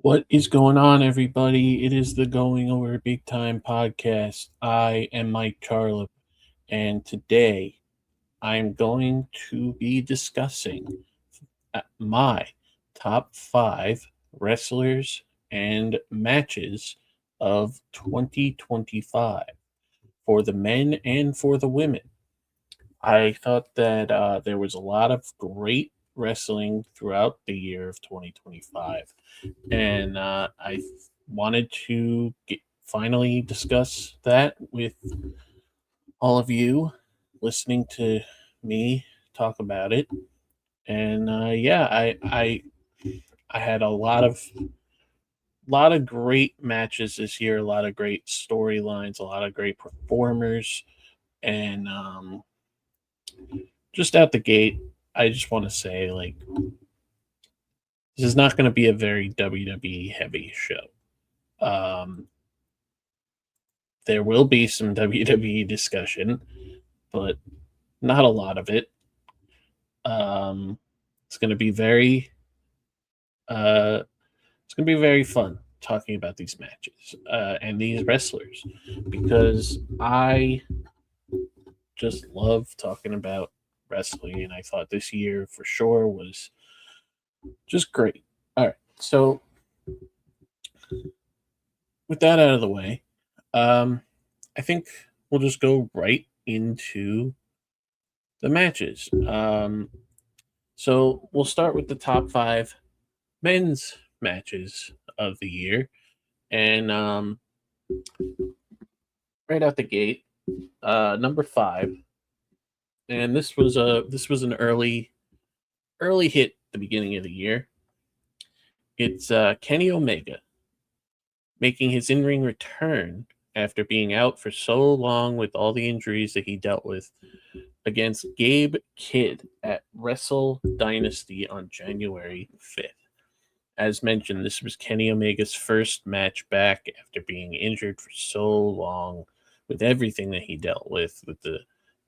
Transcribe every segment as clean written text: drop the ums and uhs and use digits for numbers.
What is going on, everybody? It is the Going Over Big Time podcast. I am Mike Charlip, and today I am going to be discussing my top five wrestlers and matches of 2025 for the men and for the women. I thought that there was a lot of great wrestling throughout the year of 2025, and I wanted to finally discuss that with all of you listening to me talk about it. And yeah, I had a lot of great matches this year, a lot of great storylines, a lot of great performers, and just out the gate, I just want to say this is not going to be a very WWE heavy show. Um, there will be some WWE discussion, but not a lot of it. It's going to be uh, it's going to be very fun talking about these matches and these wrestlers because I just love talking about wrestling, and I thought this year for sure was just great. All right, so with that out of the way, I think we'll just go right into the matches. So we'll start with the top five men's matches of the year, and right out the gate, number five, and this was an early hit at the beginning of the year. It's Kenny Omega making his in-ring return after being out for so long with all the injuries that he dealt with against Gabe Kidd at Wrestle Dynasty on January 5th. As mentioned, this was Kenny Omega's first match back after being injured for so long with everything that he dealt with the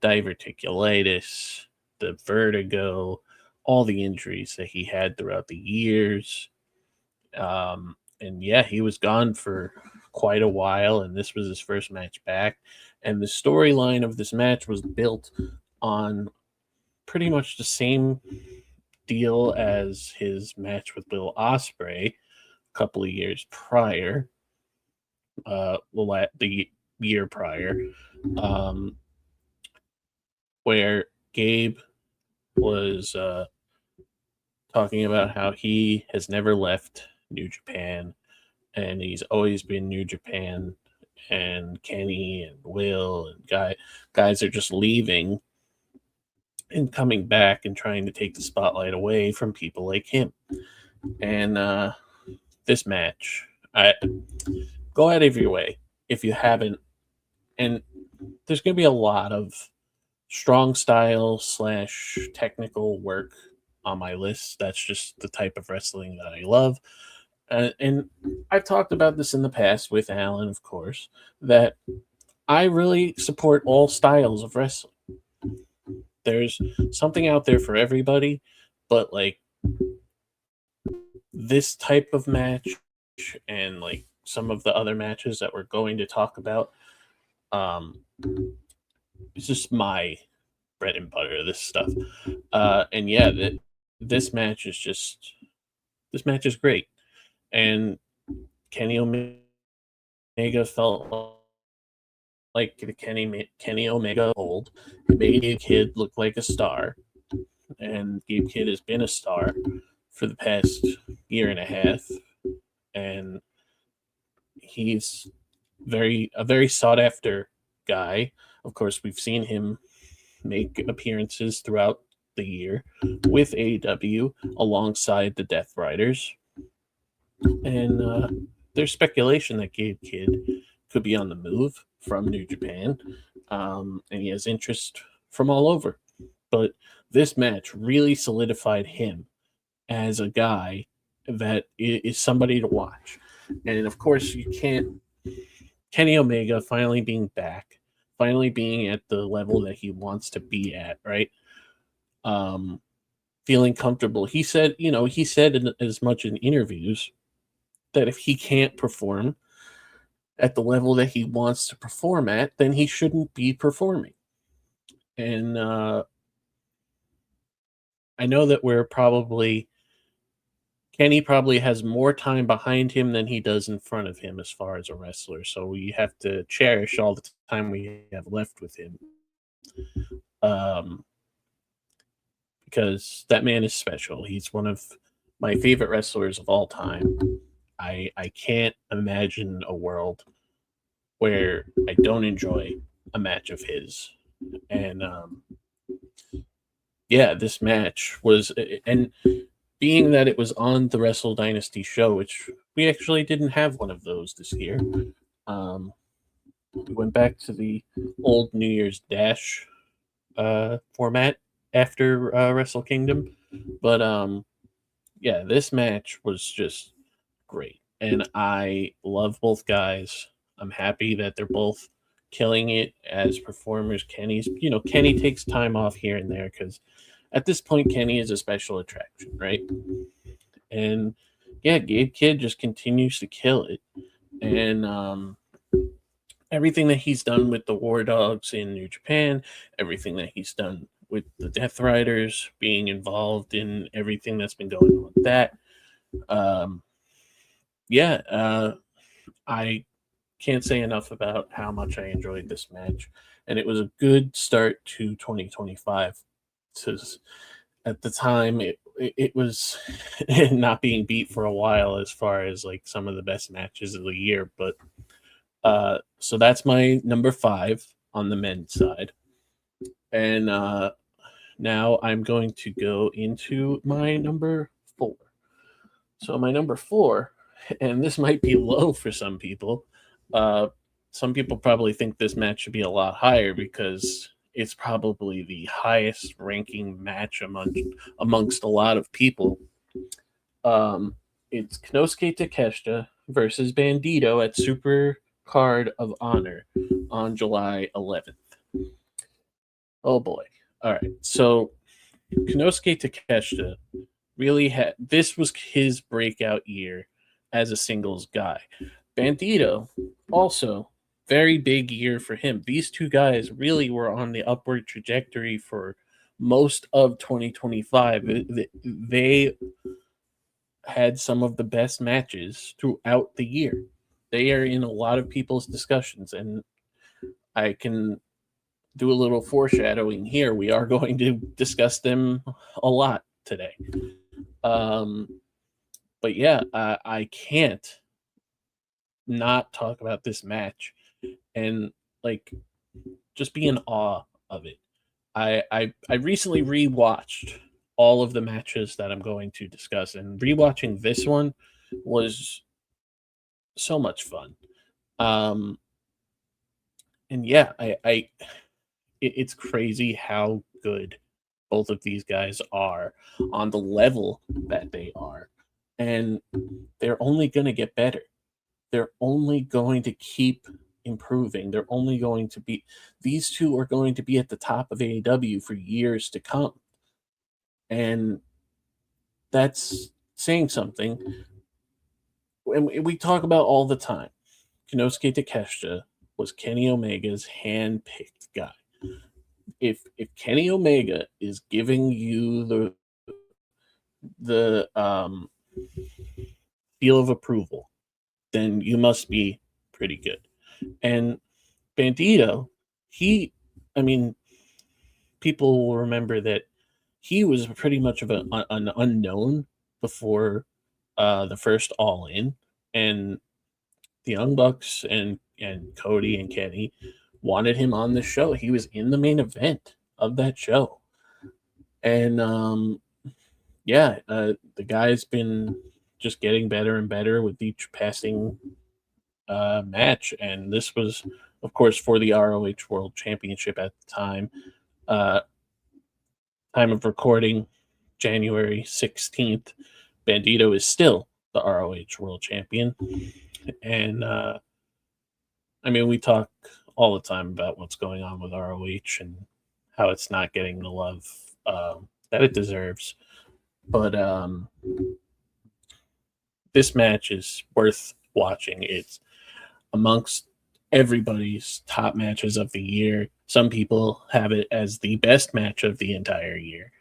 diverticulitis, the vertigo, all the injuries that he had throughout the years. And yeah, he was gone for quite a while, and this was his first match back. And the storyline of this match was built on pretty much the same deal as his match with Will Ospreay a couple of years prior, the year prior, um, where Gabe was talking about how he has never left New Japan and he's always been New Japan, and Kenny and Will and guys are just leaving and coming back and trying to take the spotlight away from people like him. And this match, I go out of your way if you haven't. And there's going to be a lot of strong style / technical work on my list. That's just the type of wrestling that I love. And I've talked about this in the past with Alan, of course, that I really support all styles of wrestling. There's something out there for everybody, but like this type of match and like some of the other matches that we're going to talk about, um, it's just my bread and butter. This stuff, and yeah, this match is great, and Kenny Omega felt like the Kenny Omega old. It made Gabe Kidd look like a star, and Gabe Kidd has been a star for the past year and a half, and he's a very sought after guy. Of course, we've seen him make appearances throughout the year with AEW alongside the Death Riders, and there's speculation that Gabe Kidd could be on the move from New Japan, and he has interest from all over. But this match really solidified him as a guy that is somebody to watch. And of course, you can't. Kenny Omega finally being back, finally being at the level that he wants to be at, right? Feeling comfortable. He said as much in interviews that if he can't perform at the level that he wants to perform at, then he shouldn't be performing. And I know that Kenny probably has more time behind him than he does in front of him as far as a wrestler. So we have to cherish all the time we have left with him. Because that man is special. He's one of my favorite wrestlers of all time. I can't imagine a world where I don't enjoy a match of his. And yeah, this match was, and being that it was on the Wrestle Dynasty show, which we actually didn't have one of those this year. We went back to the old New Year's Dash format after Wrestle Kingdom, but yeah, this match was just great, and I love both guys. I'm happy that they're both killing it as performers. Kenny takes time off here and there because at this point Kenny is a special attraction, right? And yeah, Gabe Kidd just continues to kill it, and everything that he's done with the War Dogs in New Japan, everything that he's done with the Death Riders, being involved in everything that's been going on with that. I can't say enough about how much I enjoyed this match, and it was a good start to 2025. At the time, it was not being beat for a while as far as like some of the best matches of the year, but so that's my number 5 on the men's side, and now I'm going to go into my number 4. So my number 4, and this might be low for some people. Some people probably think this match should be a lot higher because it's probably the highest ranking match amongst a lot of people. It's Konosuke Takeshita versus Bandito at Super Card of Honor on July 11th. Oh boy. All right. So Konosuke Takeshita this was his breakout year as a singles guy. Bandito, also very big year for him. These two guys really were on the upward trajectory for most of 2025. They had some of the best matches throughout the year. They are in a lot of people's discussions, and I can do a little foreshadowing here. We are going to discuss them a lot today. But yeah, I can't not talk about this match and like just be in awe of it. I recently rewatched all of the matches that I'm going to discuss, and rewatching this one was so much fun. And yeah, it's crazy how good both of these guys are on the level that they are, and they're only going to get better. They're only going to keep improving. These two are going to be at the top of AEW for years to come. And that's saying something. And we talk about all the time. Konosuke Takeshita was Kenny Omega's hand-picked guy. If Kenny Omega is giving you the seal of approval, then you must be pretty good. And Bandito, people will remember that he was pretty much of an unknown before the first All In, and the Young Bucks and Cody and Kenny wanted him on the show. He was in the main event of that show, and the guy's been just getting better and better with each passing match, and this was, of course, for the ROH World Championship at the time. Time of recording, January 16th. Bandito is still the ROH World Champion, and we talk all the time about what's going on with ROH and how it's not getting the love that it deserves. But this match is worth watching. It's amongst everybody's top matches of the year. Some people have it as the best match of the entire year.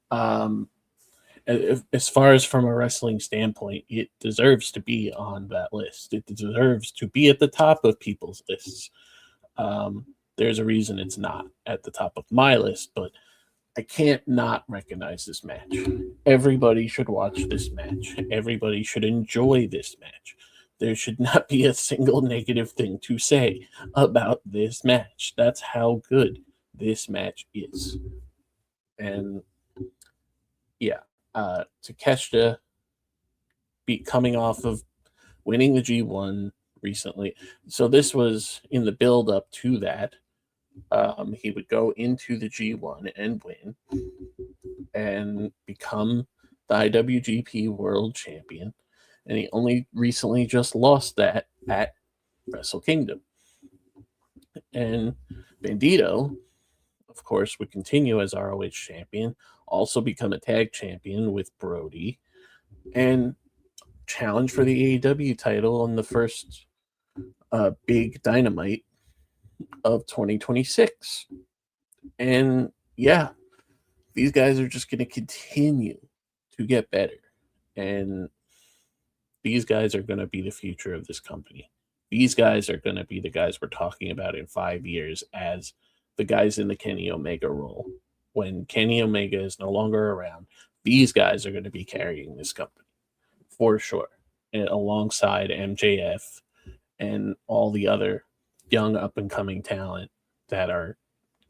As far as from a wrestling standpoint, it deserves to be on that list. It deserves to be at the top of people's lists. There's a reason it's not at the top of my list, but I can't not recognize this match. Everybody should watch this match. Everybody should enjoy this match. There should not be a single negative thing to say about this match. That's how good this match is. And yeah, Takeshita coming off of winning the G1 recently. So this was in the build up to that. He would go into the G1 and win and become the IWGP World Champion. And he only recently just lost that at Wrestle Kingdom. And Bandito, of course, would continue as ROH champion, also become a tag champion with Brody, and challenge for the AEW title on the first big Dynamite of 2026. And yeah, these guys are just going to continue to get better. And these guys are going to be the future of this company. These guys are going to be the guys we're talking about in 5 years as the guys in the Kenny Omega role. When Kenny Omega is no longer around, these guys are going to be carrying this company for sure, and alongside MJF and all the other young up-and-coming talent that are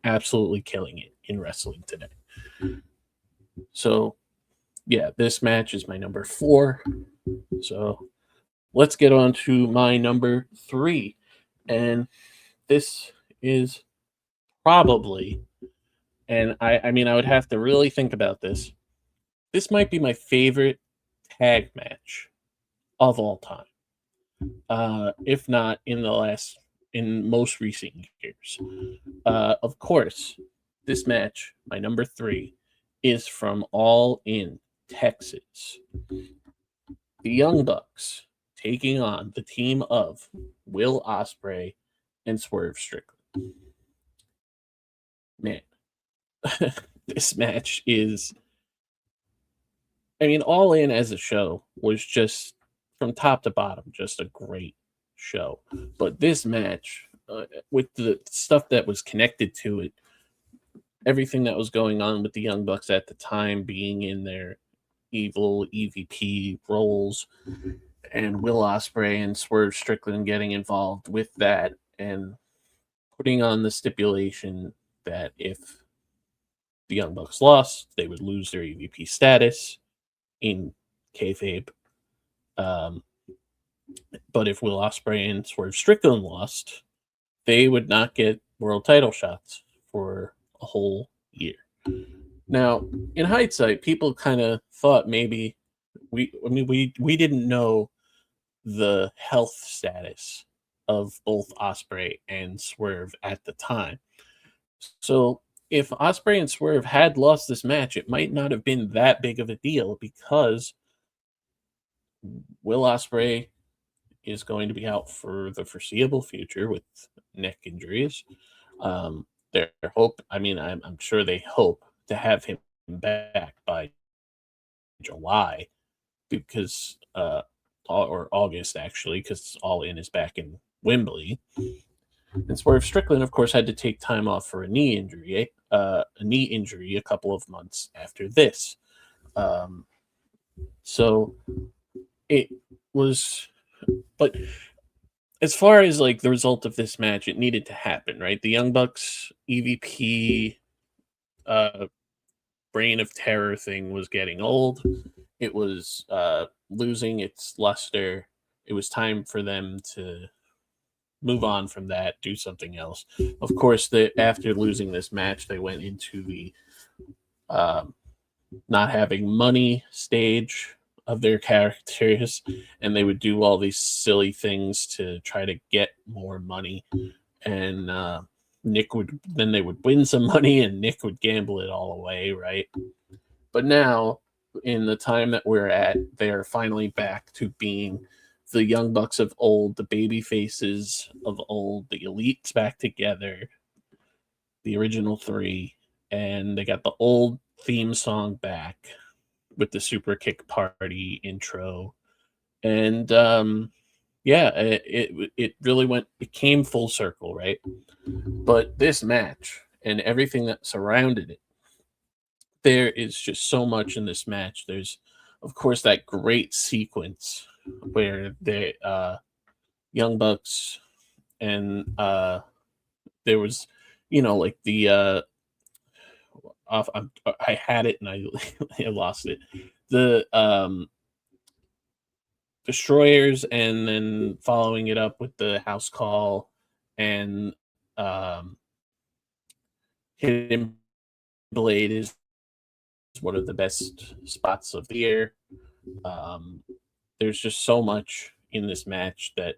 absolutely killing it in wrestling today. So, yeah, this match is my number 4. So, let's get on to my number 3. And this is probably, and I mean, I would have to really think about this. This might be my favorite tag match of all time. If not in most recent years. Of course, this match, my number 3, is from All In, Texas. The Young Bucks taking on the team of Will Ospreay and Swerve Strickland. Man, this match is, I mean, All In as a show was just, from top to bottom, just a great show. But this match, with the stuff that was connected to it, everything that was going on with the Young Bucks at the time being in their evil EVP roles, and Will Ospreay and Swerve Strickland getting involved with that and putting on the stipulation that if the Young Bucks lost, they would lose their EVP status in kayfabe. But if Will Ospreay and Swerve Strickland lost, they would not get world title shots for a whole year. Now, in hindsight, people kind of thought maybe we didn't know the health status of both Ospreay and Swerve at the time. So if Ospreay and Swerve had lost this match, it might not have been that big of a deal because Will Ospreay is going to be out for the foreseeable future with neck injuries. I'm sure they hope to have him back by July because or August actually, because All In is back in Wembley. And Swerve Strickland, of course, had to take time off for a knee injury a couple of months after this. So it was, but as far as like the result of this match, it needed to happen, right? The Young Bucks EVP Reign of Terror thing was getting old. It was losing its luster. It was time for them to move on from that, do something else. Of course, after losing this match, they went into the not having money stage of their characters, and they would do all these silly things to try to get more money. And they would win some money, and Nick would gamble it all away, right? But now in the time that we're at, they're finally back to being the Young Bucks of old, the baby faces of old, the elites back together, the original three, and they got the old theme song back with the Super Kick Party intro. And yeah, it really went, it came full circle, right? But this match and everything that surrounded it, there is just so much in this match. There's, of course, that great sequence where the Young Bucks and there was, like the I had it and I lost it. The Destroyers, and then following it up with the House Call and um, Hidden Blade is one of the best spots of the year. Um, there's just so much in this match that,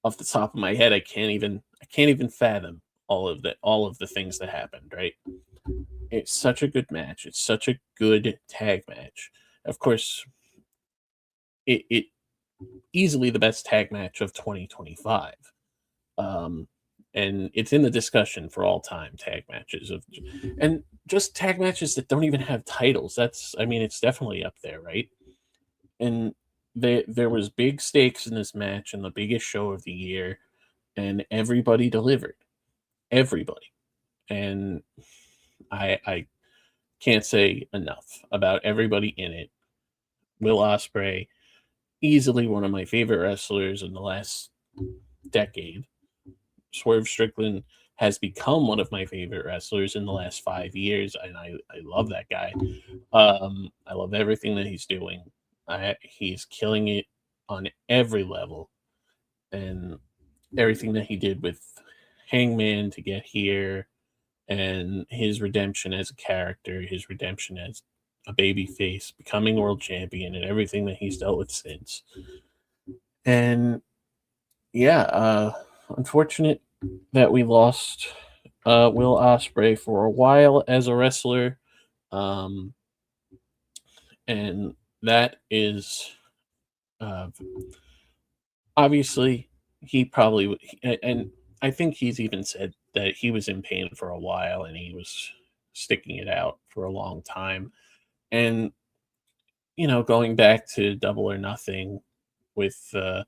off the top of my head, I can't even fathom all of the things that happened. Right? It's such a good match. It's such a good tag match. Of course, it easily the best tag match of 2025. Um, and it's in the discussion for all time tag matches and just tag matches that don't even have titles. I mean, it's definitely up there, right? And there was big stakes in this match and the biggest show of the year, and everybody delivered. Everybody. And I can't say enough about everybody in it. Will Ospreay, easily one of my favorite wrestlers in the last decade. Swerve Strickland has become one of my favorite wrestlers in the last 5 years, and I love that guy. I love everything that he's doing. He's killing it on every level, and everything that he did with Hangman to get here, and his redemption as a character, his redemption as a baby face, becoming world champion, and everything that he's dealt with since. And yeah, unfortunate that we lost Will Ospreay for a while as a wrestler, um, and that is uh, obviously he probably and I think he's even said that he was in pain for a while and he was sticking it out for a long time. And going back to Double or Nothing with, I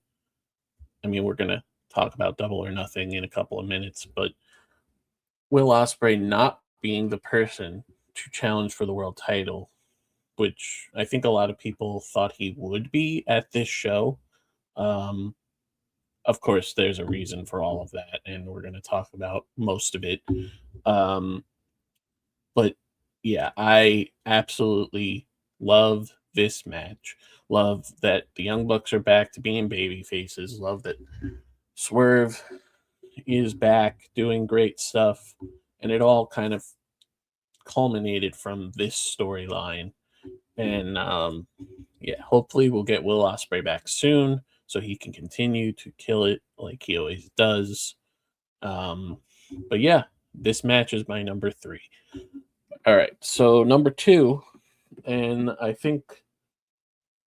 mean, we're gonna talk about Double or Nothing in a couple of minutes, but Will Ospreay not being the person to challenge for the world title, which I think a lot of people thought he would be at this show. Um, of course, there's a reason for all of that, and we're going to talk about most of it. Um, but yeah, I absolutely love this match. Love that the Young Bucks are back to being baby faces. Love that Swerve is back doing great stuff. And it all kind of culminated from this storyline. And yeah, hopefully we'll get Will Ospreay back soon so he can continue to kill it like he always does. But yeah, this match is my number 3. All right, so number 2, and I think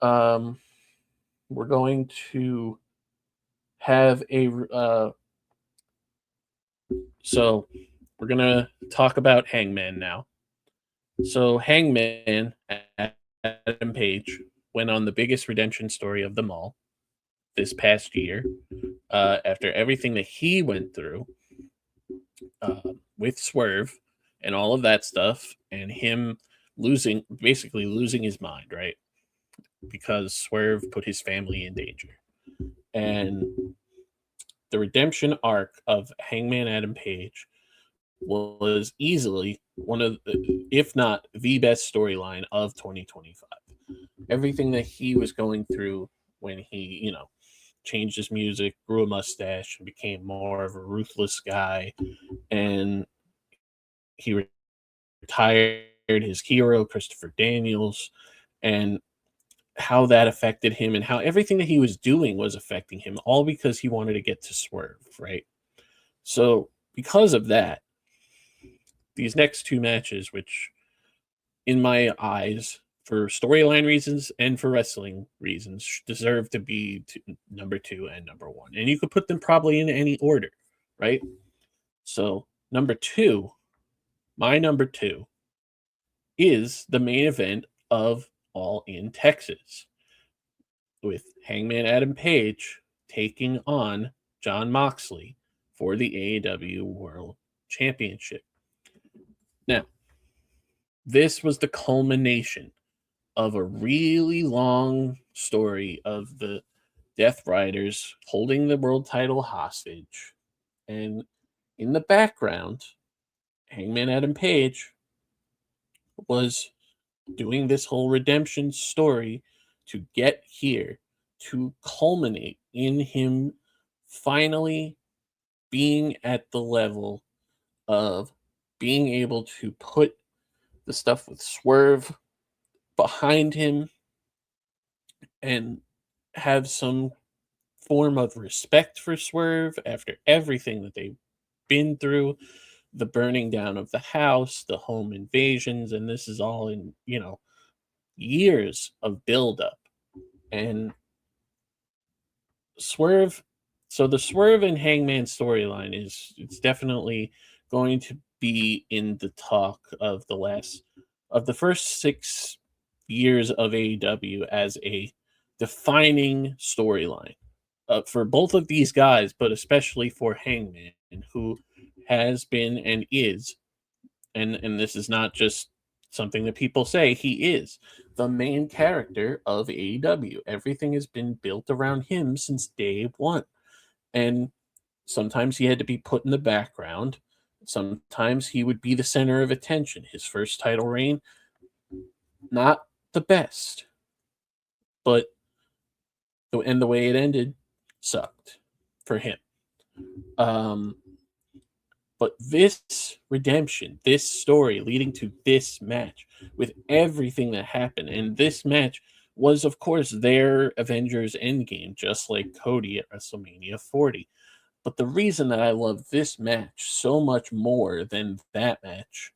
we're going to have a so we're gonna talk about Hangman now. So Hangman, Adam Page, went on the biggest redemption story of them all this past year. After everything that he went through with Swerve and all of that stuff, and him basically losing his mind, right? Because Swerve put his family in danger. And the redemption arc of Hangman Adam Page was easily one of, if not the best storyline of 2025. Everything that he was going through when he, changed his music, grew a mustache, and became more of a ruthless guy, and he retired his hero, Christopher Daniels, and how that affected him and how everything that he was doing was affecting him, all because he wanted to get to Swerve, right? So, because of that, these next 2 matches, which in my eyes for storyline reasons and for wrestling reasons, deserve to be number 2 and number 1. And you could put them probably in any order, right? So, number 2, my number 2 is the main event of All in Texas with Hangman Adam Page taking on Jon Moxley for the AEW World Championship. Now, this was the culmination of a really long story of the Death Riders holding the world title hostage. And in the background, Hangman Adam Page was doing this whole redemption story to get here, to culminate in him finally being at the level of being able to put the stuff with Swerve behind him and have some form of respect for Swerve after everything that they've been through, the burning down of the house, the home invasions, and this is all in, years of buildup. And Swerve, so the Swerve and Hangman storyline it's definitely going to be in the talk of the first 6 years of AEW as a defining storyline for both of these guys, but especially for Hangman, who has been and is, and this is not just something that people say, he is the main character of AEW. Everything has been built around him since day one. And sometimes he had to be put in the background. Sometimes he would be the center of attention. His first title reign, not the best. But the way it ended sucked for him. But this redemption, this story leading to this match, with everything that happened, and this match was, of course, their Avengers Endgame, just like Cody at WrestleMania 40. But the reason that I love this match so much more than that match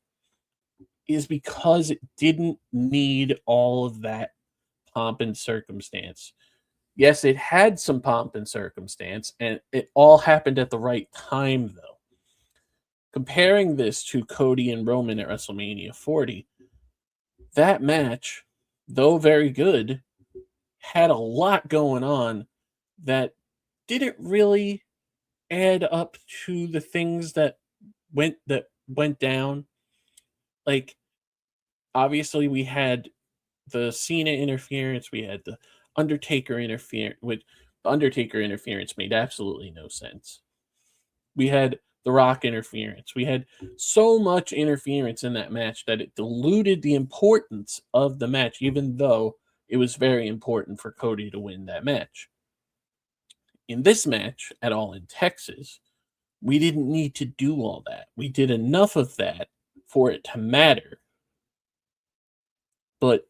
is because it didn't need all of that pomp and circumstance. Yes, it had some pomp and circumstance, and it all happened at the right time, though. Comparing this to Cody and Roman at WrestleMania 40, that match, though very good, had a lot going on that didn't really add up to the things that went down. Like, obviously, we had the Cena interference, we had the Undertaker interference, which the Undertaker interference made absolutely no sense. We had the Rock interference. We had so much interference in that match that it diluted the importance of the match, even though it was very important for Cody to win that match. In this match at All in Texas, we didn't need to do all that. We did enough of that for it to matter, but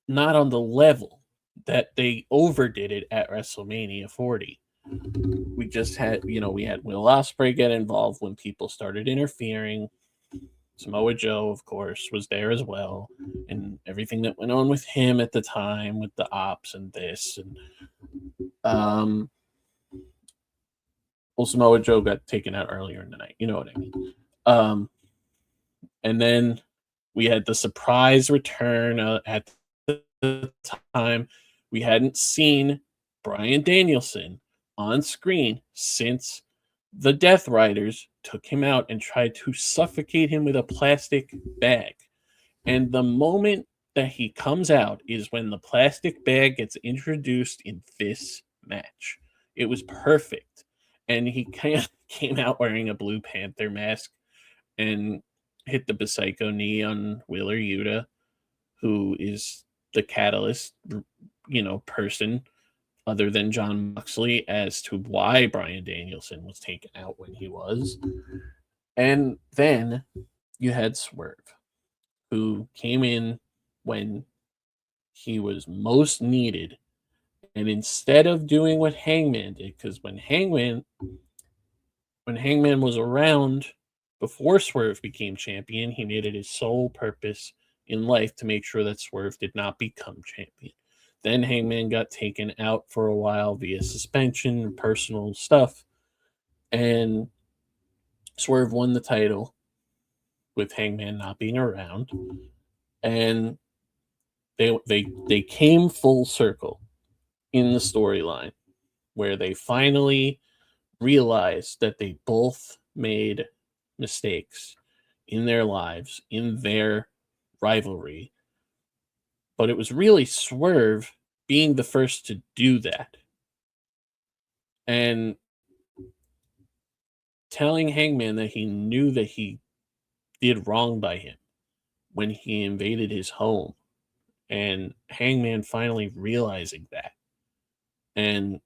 not on the level that they overdid it at WrestleMania 40. We just had, we had Will Ospreay get involved when people started interfering. Samoa Joe, of course, was there as well, and everything that went on with him at the time with the ops and this, and Samoa Joe got taken out earlier in the night. You know what I mean? And then we had the surprise return at the time. We hadn't seen Bryan Danielson on screen since the Death Riders took him out and tried to suffocate him with a plastic bag. And the moment that he comes out is when the plastic bag gets introduced in this match. It was perfect. And he came out wearing a Blue Panther mask and hit the Psycho knee on Wheeler Yuta, who is the catalyst, person other than Jon Moxley as to why Bryan Danielson was taken out when he was. And then you had Swerve, who came in when he was most needed. And instead of doing what Hangman did, because when Hangman was around before Swerve became champion, he made it his sole purpose in life to make sure that Swerve did not become champion. Then Hangman got taken out for a while via suspension, personal stuff, and Swerve won the title with Hangman not being around, and they came full circle in the storyline where they finally realized that they both made mistakes in their lives, in their rivalry. But it was really Swerve being the first to do that. And telling Hangman that he knew that he did wrong by him when he invaded his home. And Hangman finally realizing that. And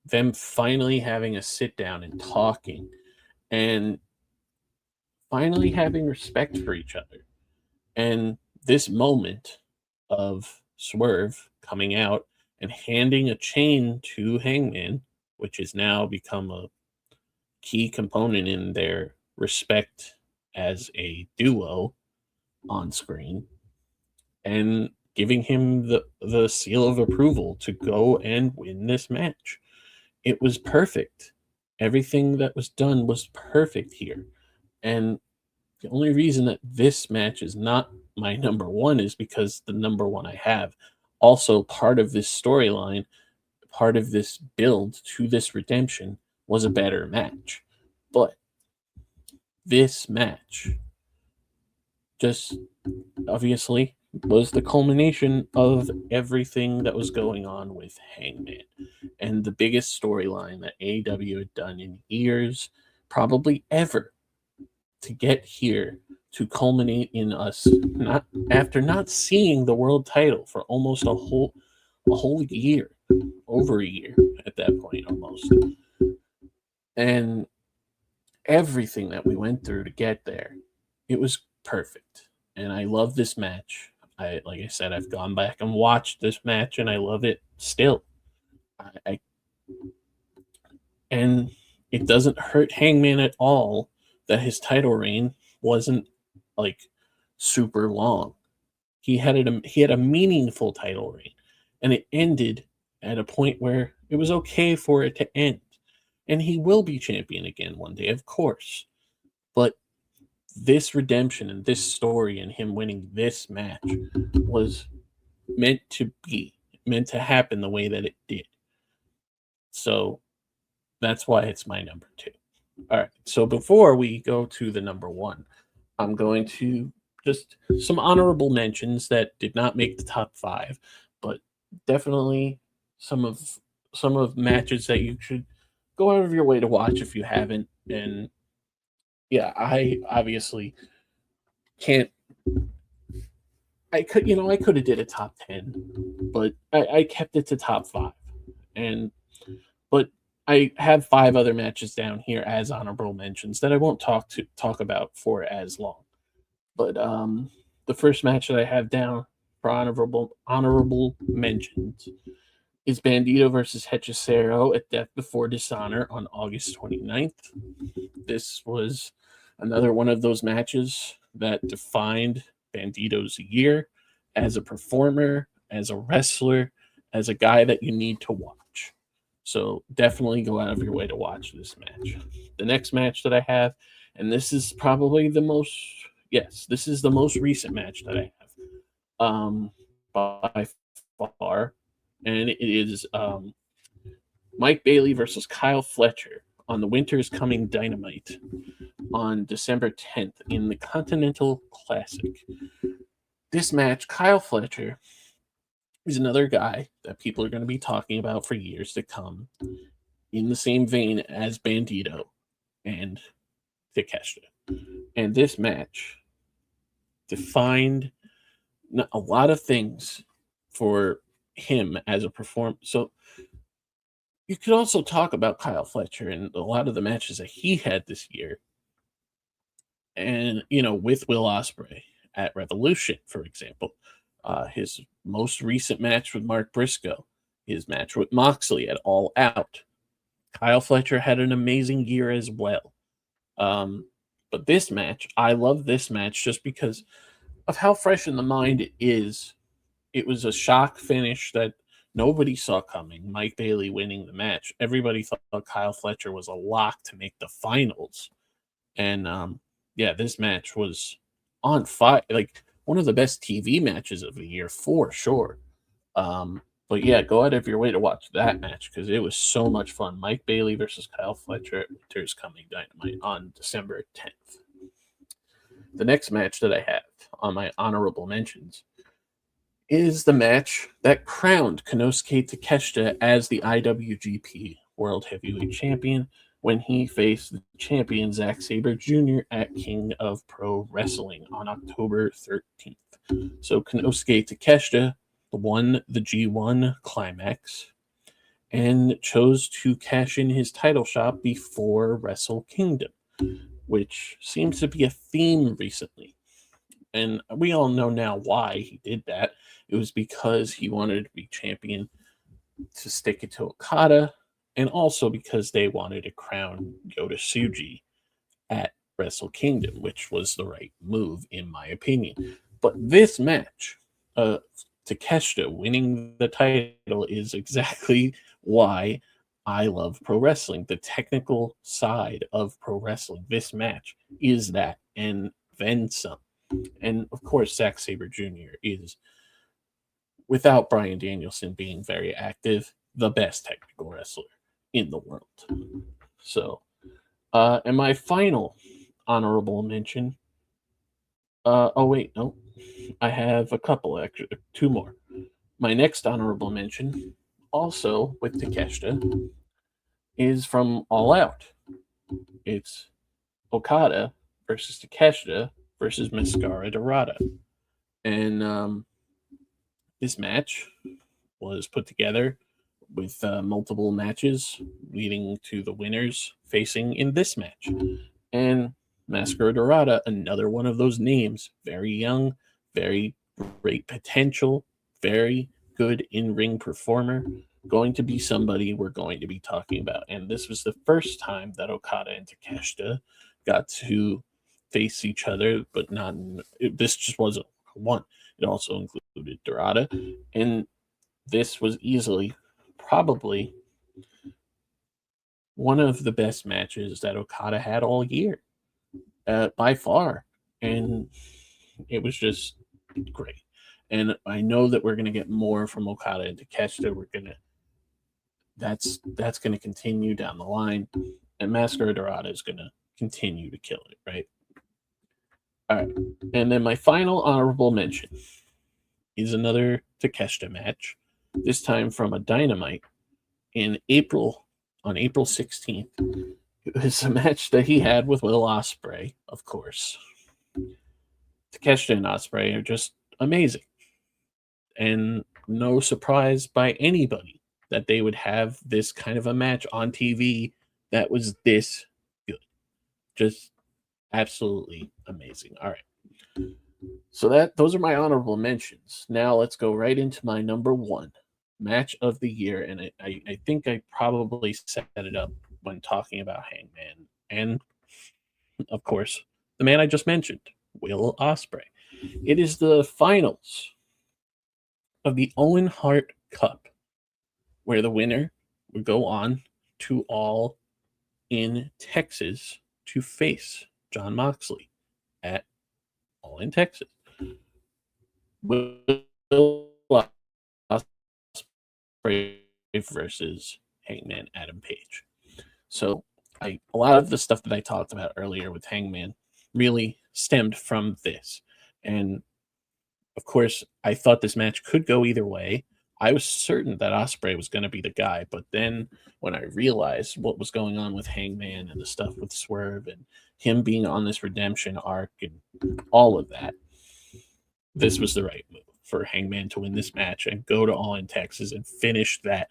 them finally having a sit down and talking. And finally having respect for each other. And this moment of Swerve coming out and handing a chain to Hangman, which has now become a key component in their respect as a duo on screen, and giving him the seal of approval to go and win this match. It was perfect. Everything that was done was perfect here. And the only reason that this match is not my number one is because the number one I have, also part of this storyline, part of this build to this redemption, was a better match. But this match just obviously was the culmination of everything that was going on with Hangman, and the biggest storyline that AEW had done in years, probably ever, to get here to culminate in us not after not seeing the world title for almost a whole year, over a year at that point almost. And everything that we went through to get there, it was perfect. And I love this match. Like I said, I've gone back and watched this match and I love it still. And it doesn't hurt Hangman at all that his title reign wasn't like super long. He had a meaningful title reign, and it ended at a point where it was okay for it to end. And he will be champion again one day, of course. But this redemption and this story and him winning this match was meant to happen the way that it did. So that's why it's my number 2. All right. So before we go to the number 1, I'm going to just some honorable mentions that did not make the top 5, but definitely some of matches that you should go out of your way to watch if you haven't. And yeah, I obviously can't. I could have did a top 10, but I kept it to top 5, but I have 5 other matches down here as honorable mentions that I won't talk about for as long. But the first match that I have down for honorable mentions is Bandito versus Hechicero at Death Before Dishonor on August 29th. This was another one of those matches that defined Bandito's year as a performer, as a wrestler, as a guy that you need to watch. So definitely go out of your way to watch this match. The next match that I have, and this is probably this is the most recent match that I have by far, and it is Mike Bailey versus Kyle Fletcher on the Winter's Coming Dynamite on December 10th in the Continental Classic. This match, Kyle Fletcher is another guy that people are going to be talking about for years to come, in the same vein as Bandito and Takeshita. And this match defined a lot of things for him as a performer. So you could also talk about Kyle Fletcher and a lot of the matches that he had this year. And, with Will Ospreay at Revolution, for example, his most recent match with Mark Briscoe, his match with Moxley at All Out. Kyle Fletcher had an amazing year as well. But this match, I love this match just because of how fresh in the mind it is, it was a shock finish that nobody saw coming. Mike Bailey winning the match. Everybody thought Kyle Fletcher was a lock to make the finals. And yeah, this match was on fire. Like one of the best TV matches of the year for sure. But yeah, go out of your way to watch that match because it was so much fun. Mike Bailey versus Kyle Fletcher enters Coming Dynamite on December 10th. The next match that I have on my honorable mentions is the match that crowned Konosuke Takeshita as the IWGP World Heavyweight Champion when he faced the champion Zack Sabre Jr. at King of Pro Wrestling on October 13th. So Konosuke Takeshita won the G1 Climax and chose to cash in his title shot before Wrestle Kingdom, which seems to be a theme recently. And we all know now why he did that. It was because he wanted to be champion to stick it to Okada, and also because they wanted to crown Yota Tsuji at Wrestle Kingdom, which was the right move, in my opinion. But this match, Takeshita winning the title, is exactly why I love pro wrestling. The technical side of pro wrestling, this match is that, and then some. And of course, Zack Sabre Jr. is, without Bryan Danielson being very active, the best technical wrestler in the world. So, and my final honorable mention. Oh wait, no, I have a couple extra, two more. My next honorable mention, also with Takeshita, is from All Out. It's Okada versus Takeshita versus Mascara Dorada, and this match was put together with multiple matches leading to the winners facing in this match. And Mascara Dorada, another one of those names, very young, very great potential, very good in-ring performer, going to be somebody we're going to be talking about. And this was the first time that Okada and Takeshita got to face each other, but not this just wasn't one. It also included Dorada, and this was easily probably one of the best matches that Okada had all year, by far. And it was just great. And I know that we're gonna get more from Okada and Takeshita. That's gonna continue down the line, and Mascara Dorada is gonna continue to kill it, right? All right, and then my final honorable mention is another Takeshita match, this time from a Dynamite in April, on April 16th. It was a match that he had with Will Ospreay, of course. Takeshita and Ospreay are just amazing. And no surprise by anybody that they would have this kind of a match on TV that was this good. Just absolutely amazing. All right. So those are my honorable mentions. Now let's go right into my number one match of the year. And I think I probably set it up when talking about Hangman. And of course, the man I just mentioned, Will Ospreay. It is the finals of the Owen Hart Cup, where the winner would go on to All in Texas to face Jon Moxley at All in Texas. Will Ospreay versus Hangman Adam Page. So a lot of the stuff that I talked about earlier with Hangman really stemmed from this. And of course, I thought this match could go either way. I was certain that Ospreay was going to be the guy, but then when I realized what was going on with Hangman and the stuff with Swerve and him being on this redemption arc and all of that, this was the right move for Hangman to win this match and go to All in Texas and finish that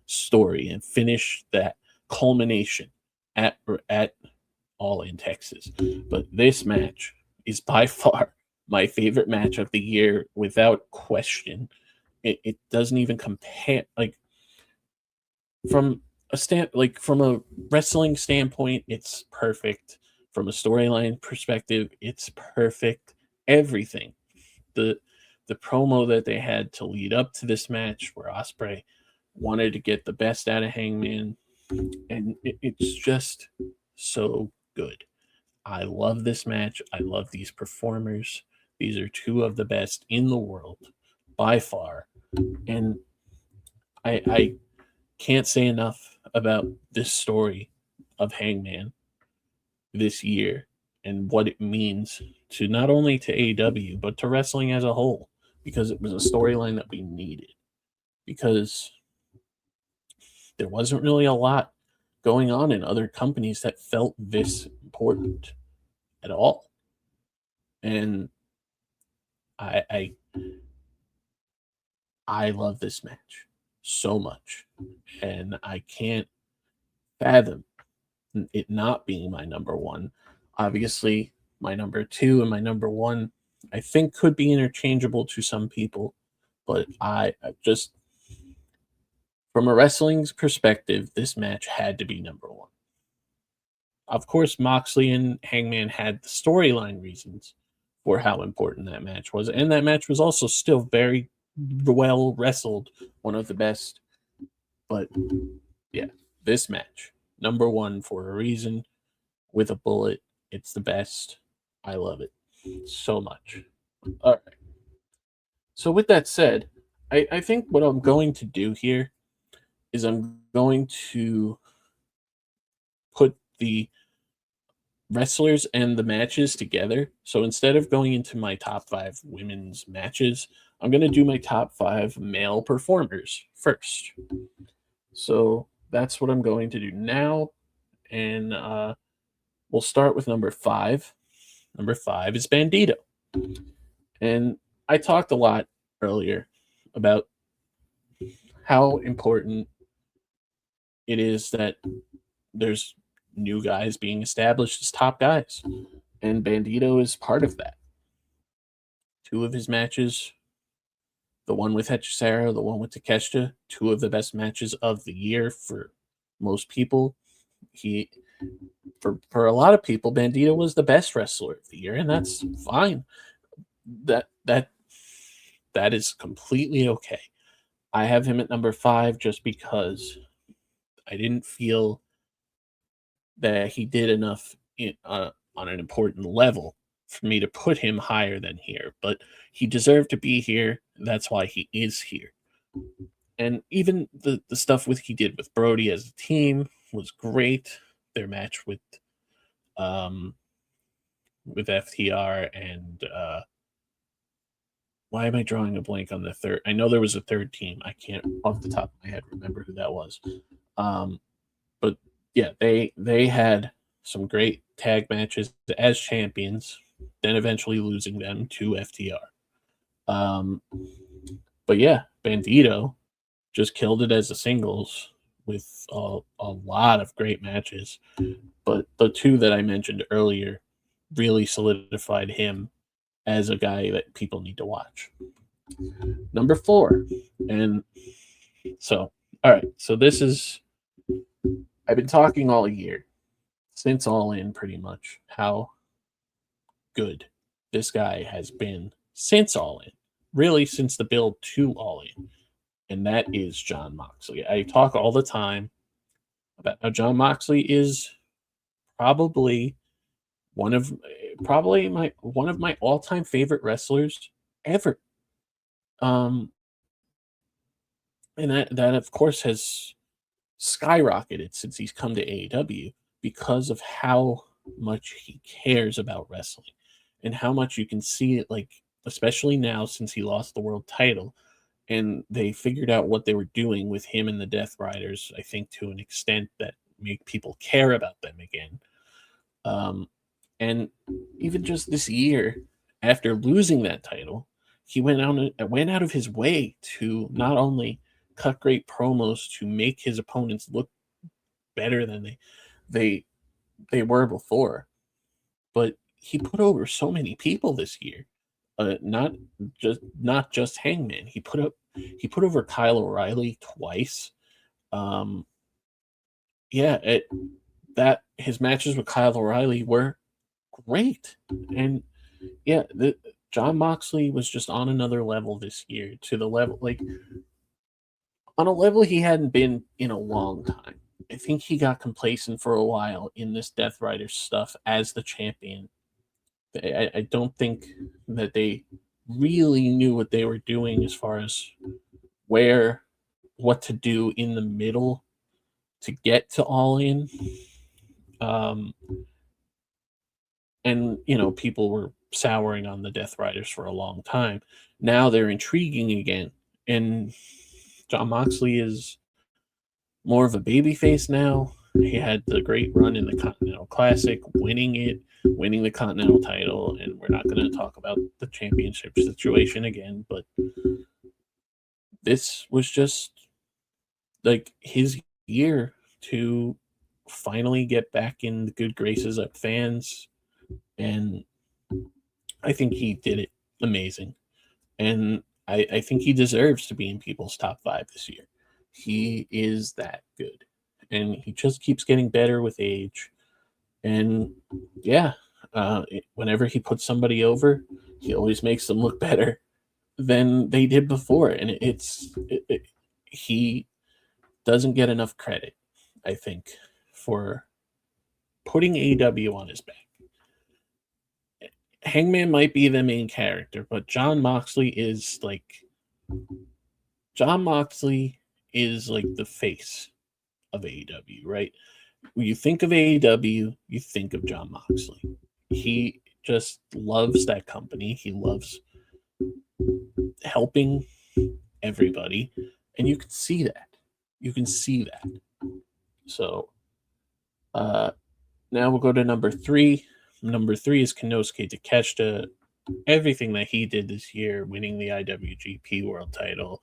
story and finish that culmination at All in Texas. But this match is by far my favorite match of the year without question. It doesn't even compare, like from a wrestling standpoint, it's perfect. From a storyline perspective, it's perfect. Everything. the promo that they had to lead up to this match, where Ospreay wanted to get the best out of Hangman, and it's just so good. I love this match. I love these performers. These are two of the best in the world by far, and I can't say enough about this story of Hangman this year and what it means to not only to AEW but to wrestling as a whole, because it was a storyline that we needed, because there wasn't really a lot going on in other companies that felt this important at all. And I I, I love this match so much, and I can't fathom it not being my number one. Obviously, my number two and my number one, I think, could be interchangeable to some people, but I just, from a wrestling's perspective, this match had to be number one. Of course, Moxley and Hangman had the storyline reasons for how important that match was, and that match was also still very well wrestled, one of the best. But yeah, this match, number one for a reason, with a bullet. It's the best. I love it so much. All right. So with that said, I think what I'm going to do here is I'm going to put the wrestlers and the matches together. So instead of going into my top five women's matches, I'm going to do my top five male performers first. So that's what I'm going to do now. And we'll start with number five. Number five is Bandito. And I talked a lot earlier about how important it is that there's new guys being established as top guys. And Bandito is part of that. Two of his matches, the one with Hechicero, the one with Takeshita, two of the best matches of the year for most people. He, for a lot of people, Bandito was the best wrestler of the year, and that's fine. That is completely okay. I have him at number five just because I didn't feel that he did enough on an important level for me to put him higher than here. But he deserved to be here. That's why he is here. And even the stuff he did with Brody as a team was great. Their match with FTR and why am I drawing a blank on the third? I know there was a third team. I can't off the top of my head remember who that was. But yeah, they had some great tag matches as champions, then eventually losing them to FTR. But yeah, Bandito just killed it as a singles with a lot of great matches. But the two that I mentioned earlier really solidified him as a guy that people need to watch. Number four. And so, all right. So this is, I've been talking all year, since All In pretty much, how good this guy has been since All In. Really, since the build to All In. And that is Jon Moxley. I talk all the time about how Jon Moxley is probably one of my all-time favorite wrestlers ever. And that of course has skyrocketed since he's come to AEW because of how much he cares about wrestling and how much you can see it, like, especially now since he lost the world title and they figured out what they were doing with him and the Death Riders, I think to an extent that make people care about them again. And even just this year, after losing that title, he went out of his way to not only cut great promos to make his opponents look better than they were before, but he put over so many people this year. Not just Hangman. He put over Kyle O'Reilly twice. That his matches with Kyle O'Reilly were great, and yeah, Jon Moxley was just on another level this year, to the level, like, on a level he hadn't been in a long time. I think he got complacent for a while in this Death Rider stuff as the champion. I don't think that they really knew what they were doing as far as what to do in the middle to get to All In. Um, and, people were souring on the Death Riders for a long time. Now they're intriguing again. And Jon Moxley is more of a babyface now. He had the great run in the Continental Classic, winning the Continental title, and we're not going to talk about the championship situation again, but this was just like his year to finally get back in the good graces of fans, and I think he did it amazing. And I think he deserves to be in people's top 5 this year. He is that good. And he just keeps getting better with age. And yeah, whenever he puts somebody over, he always makes them look better than they did before. And he doesn't get enough credit, I think, for putting AEW on his back. Hangman might be the main character, but Jon Moxley is like the face of AEW, right? When you think of AEW, you think of Jon Moxley. He just loves that company. He loves helping everybody, and you can see that. So, now we'll go to number 3. Number 3 is Konosuke Takeshita. Everything that he did this year, winning the IWGP World Title,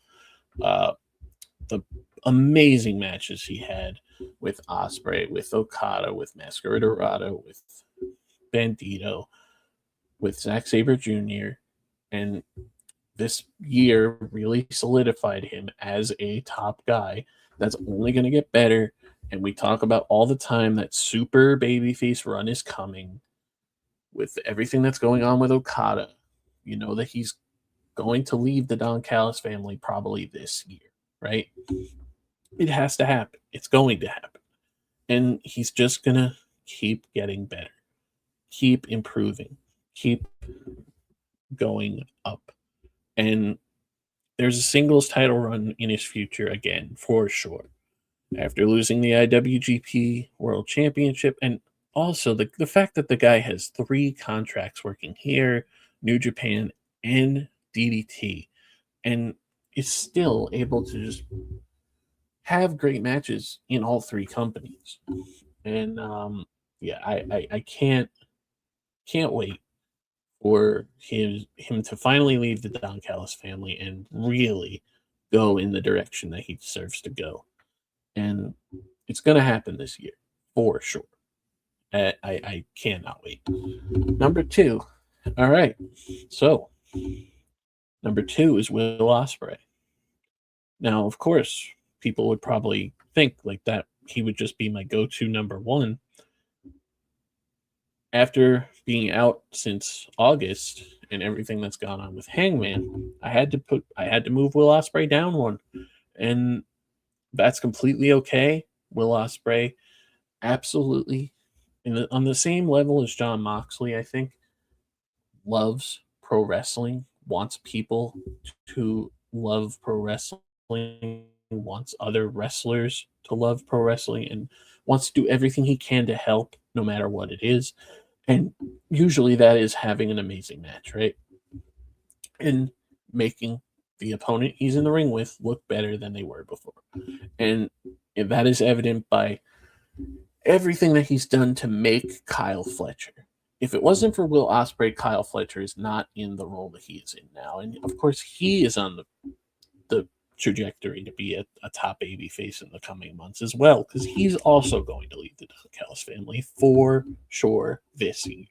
the amazing matches he had with Ospreay, with Okada, with Masker Dorado, with Bandito, with Zack Sabre Jr., and this year really solidified him as a top guy that's only going to get better. And we talk about all the time that super babyface run is coming. With everything that's going on with Okada, you know that he's going to leave the Don Callis family probably this year, right? It has to happen. It's going to happen. And he's just going to keep getting better, keep improving, keep going up. And there's a singles title run in his future again, for sure. After losing the IWGP World Championship, and also the fact that the guy has 3 contracts working here, New Japan, and DDT, and is still able to just have great matches in all 3 companies. And yeah, I can't wait for him to finally leave the Don Callis family and really go in the direction that he deserves to go. And it's going to happen this year, for sure. I cannot wait. Number 2. All right. So, number 2 is Will Ospreay. Now, of course, people would probably think like that he would just be my go-to number 1. After being out since August and everything that's gone on with Hangman, I had to move Will Ospreay down 1. And that's completely okay. Will Ospreay absolutely on the same level as Jon Moxley, I think, loves pro wrestling, wants people to love pro wrestling, wants other wrestlers to love pro wrestling, and wants to do everything he can to help, no matter what it is. And usually that is having an amazing match, right? And making the opponent he's in the ring with look better than they were before. And that is evident by everything that he's done to make Kyle Fletcher. If it wasn't for Will Ospreay, Kyle Fletcher is not in the role that he is in now. And of course, he is on the trajectory to be a top babyface in the coming months as well, because he's also going to leave the Don Callis family for sure this year.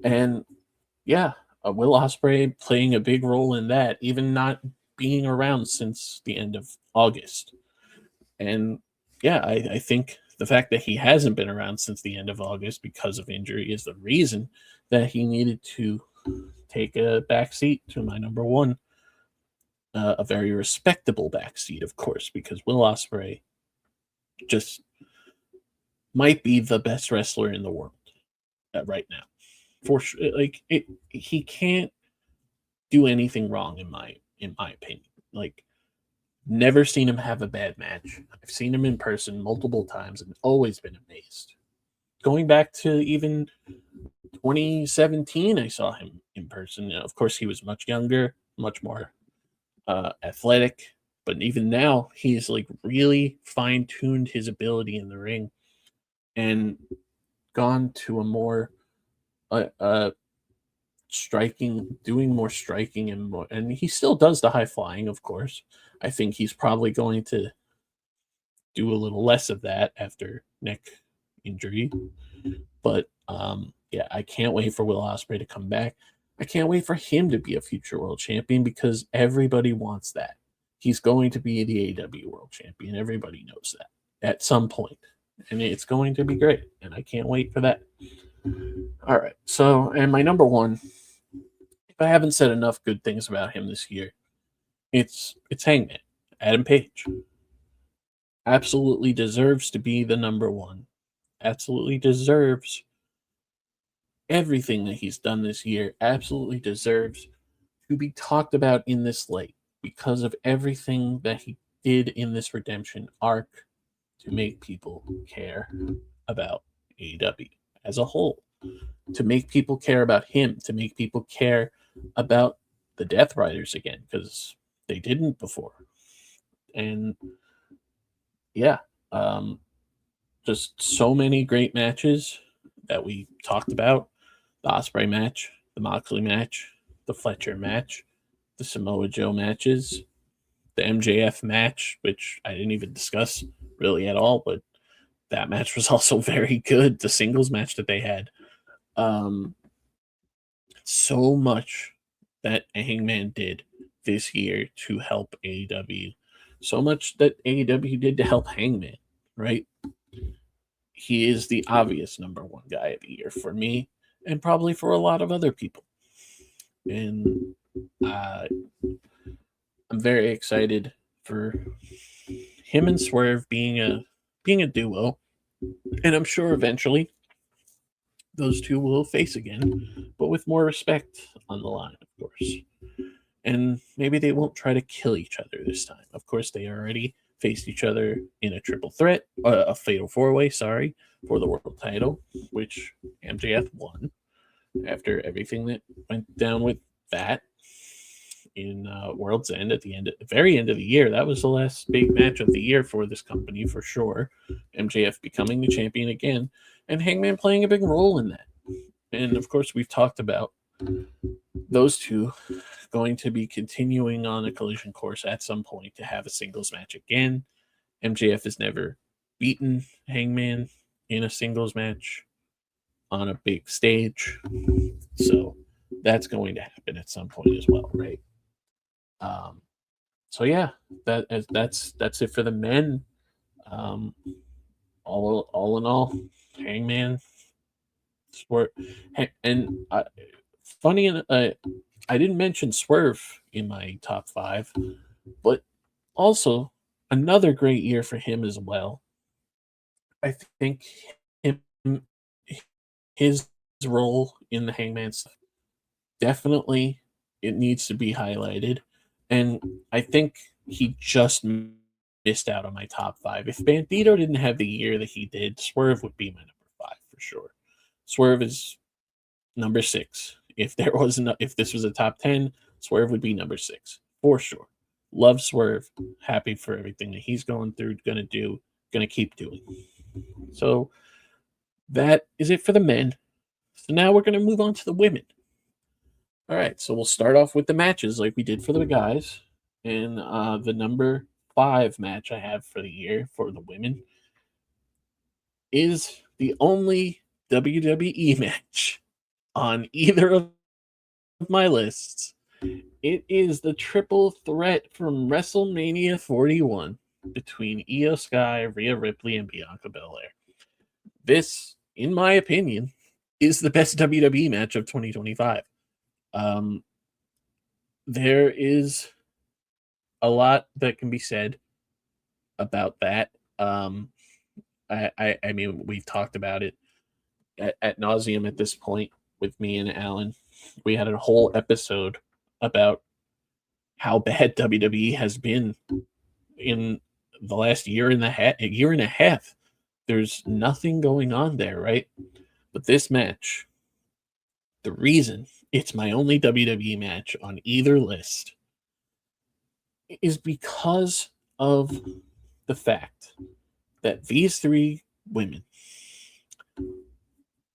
And yeah, Will Ospreay playing a big role in that, even not being around since the end of August. And yeah, I think the fact that he hasn't been around since the end of August because of injury is the reason that he needed to take a back seat to my number one. A very respectable back seat, of course, because Will Ospreay just might be the best wrestler in the world right now. For sure, like he can't do anything wrong in my opinion. Like, never seen him have a bad match. I've seen him in person multiple times and always been amazed. Going back to even 2017, I saw him in person. Of course, he was much younger, much more athletic, but even now, he's like really fine tuned his ability in the ring and gone to a more striking, doing more striking and more, and he still does the high flying, of course. I think he's probably going to do a little less of that after neck injury. But yeah, I can't wait for Will Ospreay to come back. I can't wait for him to be a future world champion because everybody wants that. He's going to be the AEW world champion. Everybody knows that at some point. And it's going to be great. And I can't wait for that. All right. So, and my number one, if I haven't said enough good things about him this year, it's Hangman, Adam Page. Absolutely deserves to be the number one. Absolutely deserves everything that he's done this year. Absolutely deserves to be talked about in this light because of everything that he did in this redemption arc to make people care about AEW as a whole, to make people care about him, to make people care about the Death Riders again, because they didn't before. And yeah, just so many great matches that we talked about. The Ospreay match, the Moxley match, the Fletcher match, the Samoa Joe matches, the MJF match, which I didn't even discuss really at all, but that match was also very good. The singles match that they had. So much that Hangman did this year to help AEW. So much that AEW did to help Hangman, right? He is the obvious number one guy of the year for me and probably for a lot of other people. And I'm very excited for him and Swerve being a duo. And I'm sure eventually those two will face again, but with more respect on the line, of course. And maybe they won't try to kill each other this time. Of course, they already faced each other in a triple threat, a fatal four-way, sorry, for the world title, which MJF won after everything that went down with that in World's End at the very end of the year. That was the last big match of the year for this company for sure. MJF becoming the champion again, and Hangman playing a big role in that. And of course, we've talked about those two going to be continuing on a collision course at some point to have a singles match again. MJF has never beaten Hangman in a singles match on a big stage, so that's going to happen at some point as well, right? So yeah, that's it for the men. All in all, Hangman, Swerve, and funny, I didn't mention Swerve in my top 5, but also another great year for him as well. I think his role in the Hangman stuff, definitely it needs to be highlighted, and I think he just missed out on my top 5. If Bandito didn't have the year that he did, Swerve would be my number 5 for sure. Swerve is number 6. If this was a top 10, Swerve would be number 6 for sure. Love Swerve. Happy for everything that he's going through, gonna keep doing. So that is it for the men. So now we're gonna move on to the women. All right, so we'll start off with the matches like we did for the guys. And the number 5 match I have for the year for the women is the only WWE match on either of my lists. It is the triple threat from WrestleMania 41 between Io Sky, Rhea Ripley, and Bianca Belair. This, in my opinion, is the best WWE match of 2025. There is a lot that can be said about that. I mean, we've talked about it at nauseum at this point with me and Alan. We had a whole episode about how bad WWE has been in the last year and a half. There's nothing going on there, right? But this match, the reason it's my only WWE match on either list is because of the fact that these three women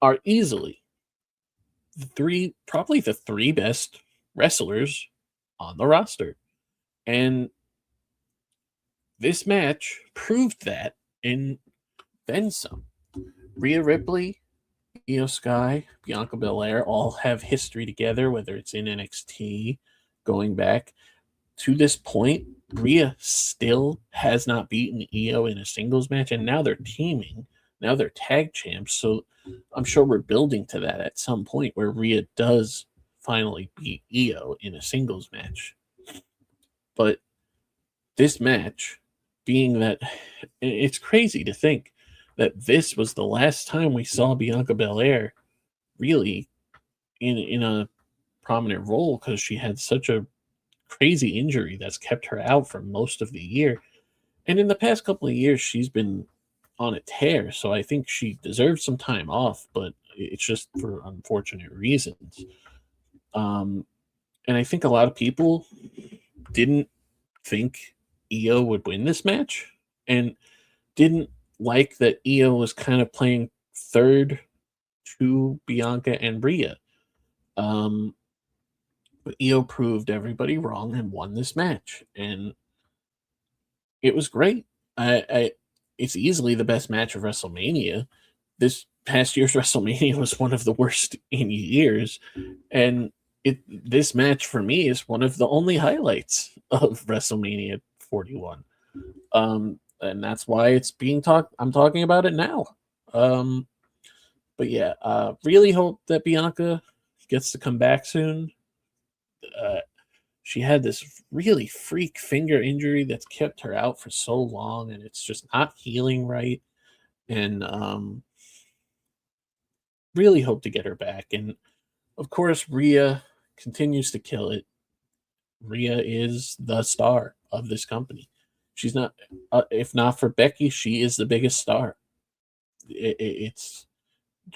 are easily probably the three best wrestlers on the roster. And this match proved that and then some. Rhea Ripley, Io Sky, Bianca Belair all have history together, whether it's in NXT, going back. To this point, Rhea still has not beaten Io in a singles match, and now they're teaming. Now they're tag champs, so I'm sure we're building to that at some point where Rhea does finally beat Io in a singles match. But this match, being that it's crazy to think that this was the last time we saw Bianca Belair really in a prominent role, because she had such a crazy injury that's kept her out for most of the year. And in the past couple of years, she's been on a tear. So I think she deserves some time off, but it's just for unfortunate reasons. And I think a lot of people didn't think Io would win this match and didn't like that Io was kind of playing third to Bianca and Rhea. But Io proved everybody wrong and won this match, and it was great. It's easily the best match of WrestleMania. This past year's WrestleMania was one of the worst in years, and this match for me is one of the only highlights of WrestleMania 41. And that's why it's being talked. I'm talking about it now. But yeah, really hope that Bianca gets to come back soon. She had this really freak finger injury that's kept her out for so long, and it's just not healing right. And really hope to get her back. And of course, Rhea continues to kill it. Rhea is the star of this company. She's not, if not for Becky, she is the biggest star. It's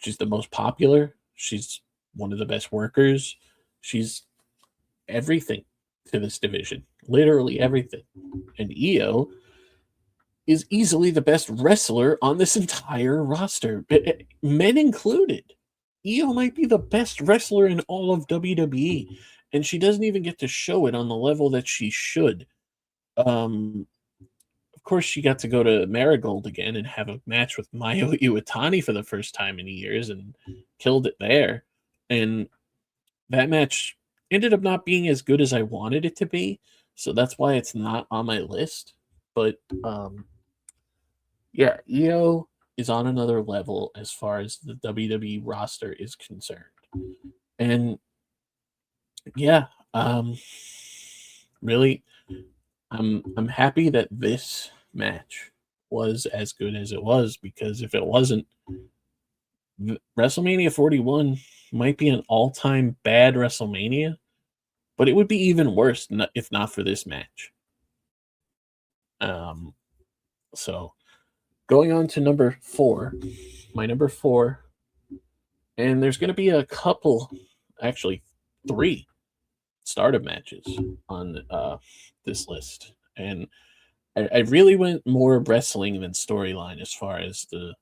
she's the most popular. She's one of the best workers. She's everything to this division, literally everything. And Io is easily the best wrestler on this entire roster, men included. Io might be the best wrestler in all of WWE, and she doesn't even get to show it on the level that she should. Of course, she got to go to Marigold again and have a match with Mayu Iwatani for the first time in years and killed it there. And that match ended up not being as good as I wanted it to be, so that's why it's not on my list. But yeah, Io is on another level as far as the WWE roster is concerned. And yeah, really, I'm happy that this match was as good as it was, because if it wasn't, WrestleMania 41 might be an all-time bad WrestleMania, but it would be even worse if not for this match. So going on to number 4, my number 4, and there's going to be a couple, actually 3 startup matches on this list, and I really went more wrestling than storyline as far as the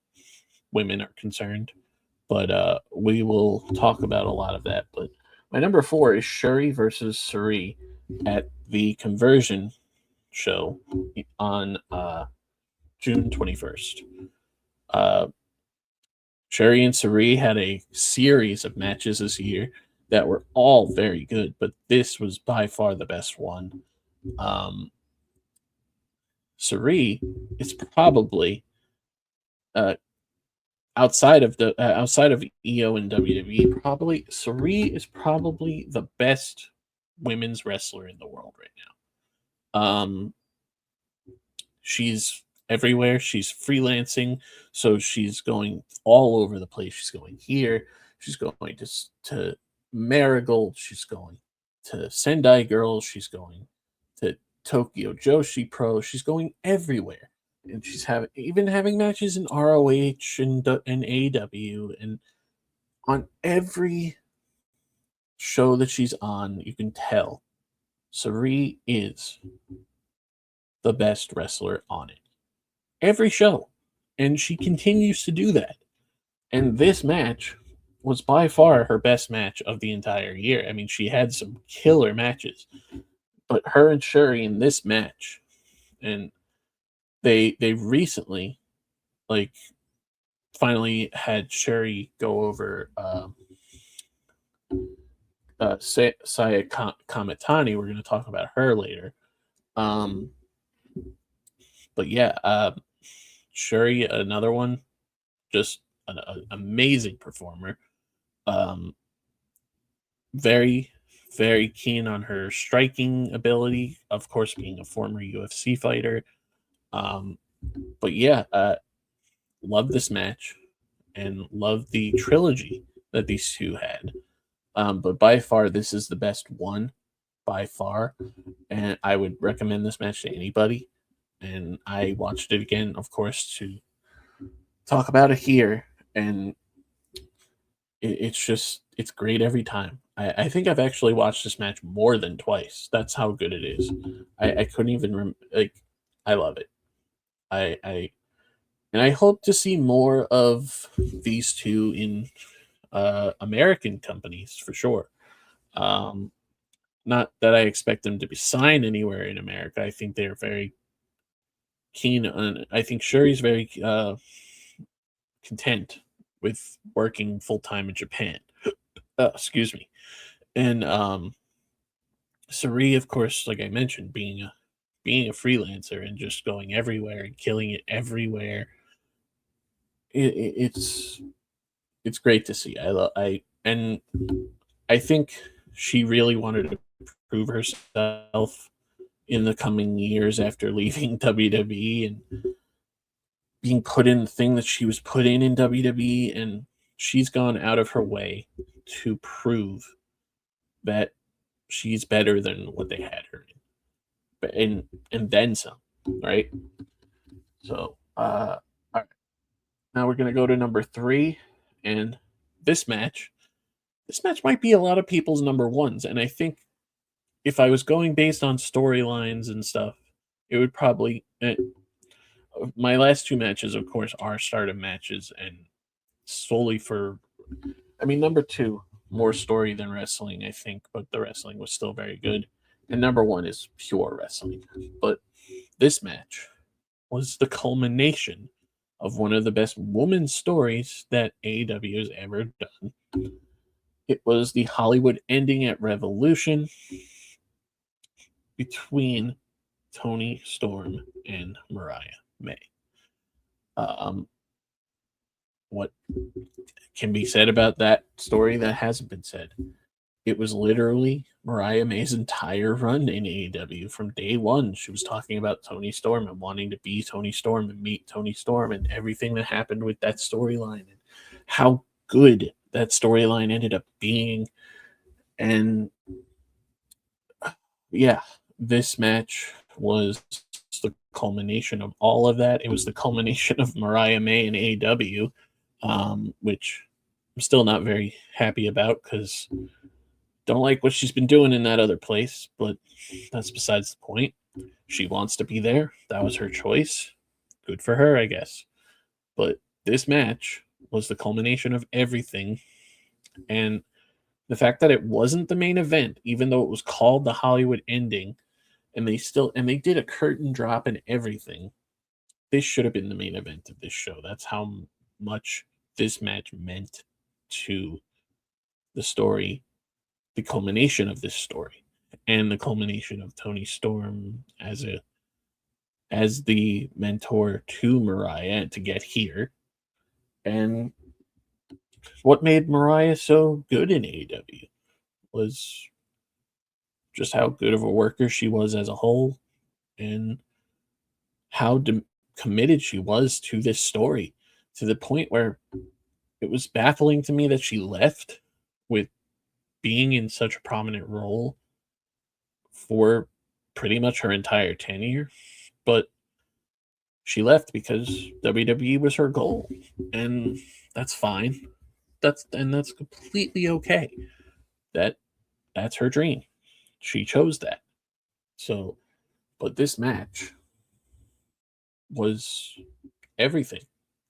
women are concerned, but we will talk about a lot of that. But my number 4 is Shuri versus Suri at the Conversion show on June 21st. Shuri and Suri had a series of matches this year that were all very good, but this was by far the best one. Suri is probably outside of EO and WWE, probably Sari is probably the best women's wrestler in the world right now. She's everywhere. She's freelancing, so she's going all over the place. She's going here. She's going to Marigold. She's going to Sendai Girls. She's going to Tokyo Joshi Pro. She's going everywhere, and she's having matches in ROH and AW, and on every show that she's on, you can tell Sari is the best wrestler on it. Every show. And she continues to do that. And this match was by far her best match of the entire year. I mean, she had some killer matches, but her and Shuri in this match, and they recently, like, finally had Shuri go over Saya Kamitani. We're going to talk about her later. But yeah, Shuri, another one, just an amazing performer. Very, very keen on her striking ability, of course, being a former UFC fighter. But yeah, love this match and love the trilogy that these two had. But by far, this is the best one, by far. And I would recommend this match to anybody. And I watched it again, of course, to talk about it here. And it's great every time. I think I've actually watched this match more than twice. That's how good it is. I couldn't even I love it. And I hope to see more of these two in American companies for sure. Not that I expect them to be signed anywhere in America. I think they're very keen on. I think Shuri's very content with working full time in Japan. Excuse me. And Sari, of course, like I mentioned, being a freelancer and just going everywhere and killing it everywhere. It's great to see. I think she really wanted to prove herself in the coming years after leaving WWE and being put in the thing that she was put in WWE, and she's gone out of her way to prove that she's better than what they had her in, and then some, right? So, all right. Now we're gonna go to number 3, and this match. This match might be a lot of people's number ones, and I think if I was going based on storylines and stuff, it would probably. My last 2 matches, of course, are Stardom matches, and solely for. I mean, number 2, more story than wrestling, I think, but the wrestling was still very good. And number 1 is pure wrestling. But this match was the culmination of one of the best women's stories that AEW has ever done. It was the Hollywood ending at Revolution between Toni Storm and Mariah May. What can be said about that story that hasn't been said? It was literally Mariah May's entire run in AEW from day one. She was talking about Toni Storm and wanting to be Toni Storm and meet Toni Storm and everything that happened with that storyline and how good that storyline ended up being. And yeah, this match was the culmination of all of that. It was the culmination of Mariah May and AEW, which I'm still not very happy about because don't like what she's been doing in that other place, but that's besides the point. She wants to be there. That was her choice. Good for her, I guess. But this match was the culmination of everything. And the fact that it wasn't the main event, even though it was called the Hollywood ending, and they did a curtain drop and everything, this should have been the main event of this show. That's how much this match meant to the story, the culmination of this story, and the culmination of Toni Storm as the mentor to Mariah to get here, And what made Mariah so good in AEW was just how good of a worker she was as a whole, and how committed she was to this story, to the point where it was baffling to me that she left with being in such a prominent role for pretty much her entire tenure. But she left because WWE was her goal, and that's fine. That's completely okay. That that's her dream. She chose that. So, but this match was everything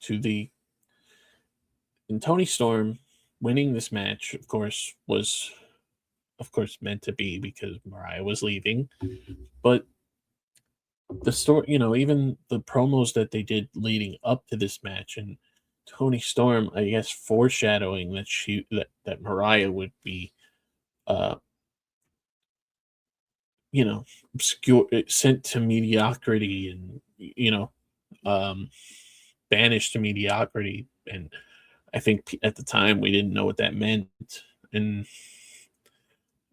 to the and Tony Storm winning this match, of course, was of course meant to be because Mariah was leaving. But the story, even the promos that they did leading up to this match, and Tony Storm, I guess, foreshadowing that Mariah would be, uh, obscure, sent to mediocrity, and um, banished to mediocrity. And I think at the time we didn't know what that meant, and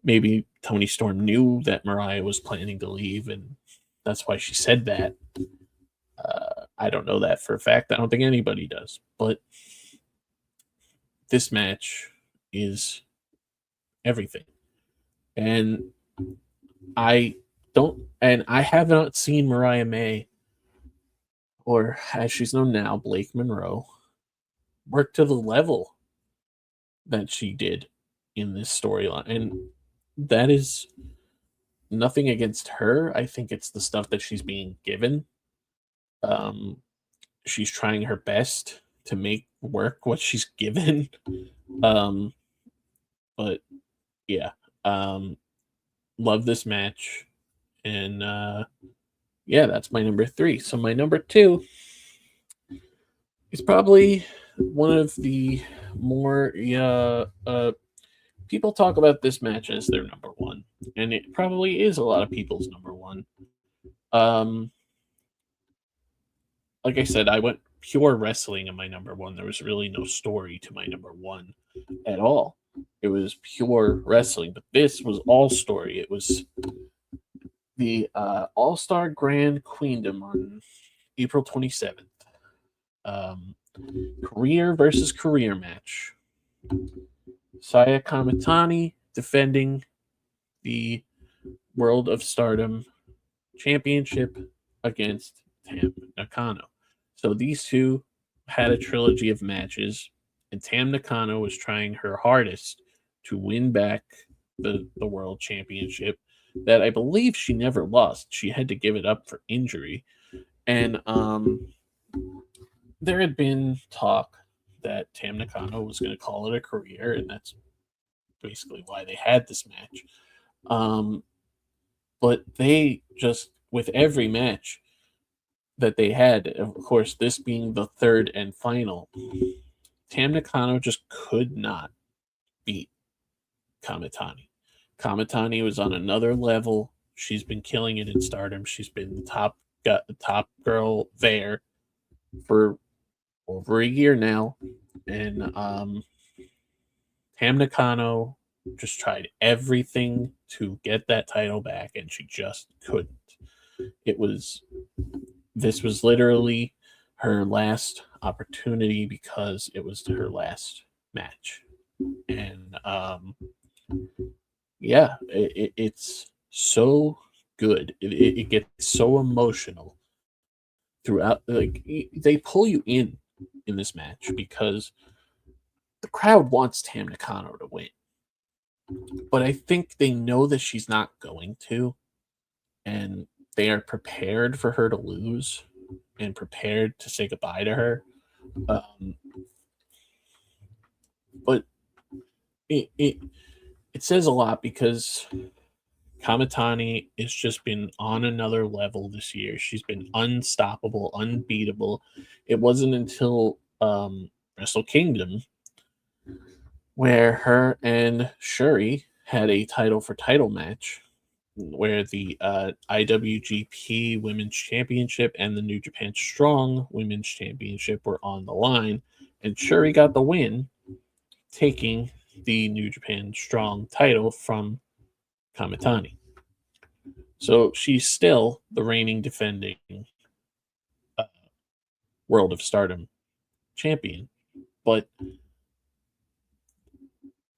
maybe Tony Storm knew that Mariah was planning to leave, and that's why she said that. I don't know that for a fact. I don't think anybody does. But this match is everything. And I have not seen Mariah May, or as she's known now, Blake Monroe, work to the level that she did in this storyline. And that is nothing against her. I think it's the stuff that she's being given. She's trying her best to make work what she's given. Um, but yeah, love this match, and yeah, that's my number 3. So my number 2 is probably one of the more people talk about this match as their number 1, and it probably is a lot of people's number 1. Um, like I said, I went pure wrestling in my number 1. There was really no story to my number 1 at all. It was pure wrestling, but this was all story. It was the All-Star Grand Queendom on April 27th. Career versus career match. Saya Kamitani defending the World of Stardom Championship against Tam Nakano. So these two had a trilogy of matches, and Tam Nakano was trying her hardest to win back the World Championship that I believe she never lost. She had to give it up for injury. And there had been talk that Tam Nakano was going to call it a career, and that's basically why they had this match. But they just, with every match that they had, of course, this being the third and final, Tam Nakano just could not beat Kamitani. Kamitani was on another level. She's been killing it in Stardom. She's been got the top girl there for over a year now, and Tam Nakano just tried everything to get that title back, and she just couldn't. This was literally her last opportunity because it was her last match, and yeah, it's so good. It gets so emotional throughout. Like, they pull you in this match because the crowd wants Tam Nakano to win, but I think they know that she's not going to, and they are prepared for her to lose and prepared to say goodbye to her. But it says a lot because Kamitani has just been on another level this year. She's been unstoppable, unbeatable. It wasn't until Wrestle Kingdom where her and Shuri had a title for title match where the IWGP Women's Championship and the New Japan Strong Women's Championship were on the line. And Shuri got the win, taking the New Japan Strong title from Kamitani. So she's still the reigning defending uh, World of Stardom champion, but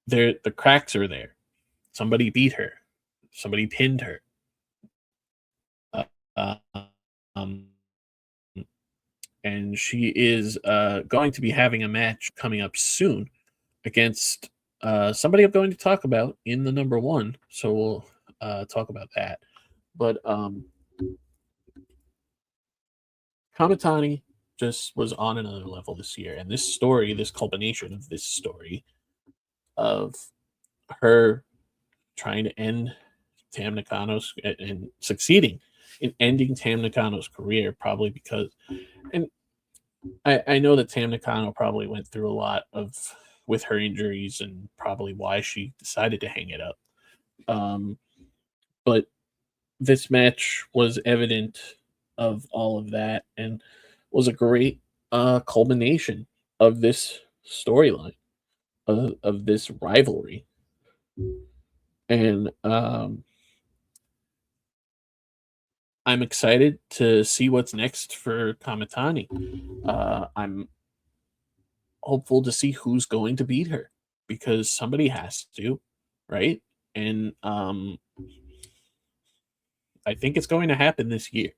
the cracks are there. Somebody beat her. Somebody pinned her. Uh, um, and she is going to be having a match coming up soon against somebody I'm going to talk about in the number one. So we'll talk about that. But Kamitani just was on another level this year. And this story, this culmination of this story of her trying to end Tam Nakano's and succeeding in ending Tam Nakano's career, probably because, and I know that Tam Nakano probably went through a lot of with her injuries and probably why she decided to hang it up. But this match was evident of all of that and was a great culmination of this storyline of this rivalry. And I'm excited to see what's next for Kamitani. I'm hopeful to see who's going to beat her because somebody has to, right? And I think it's going to happen this year.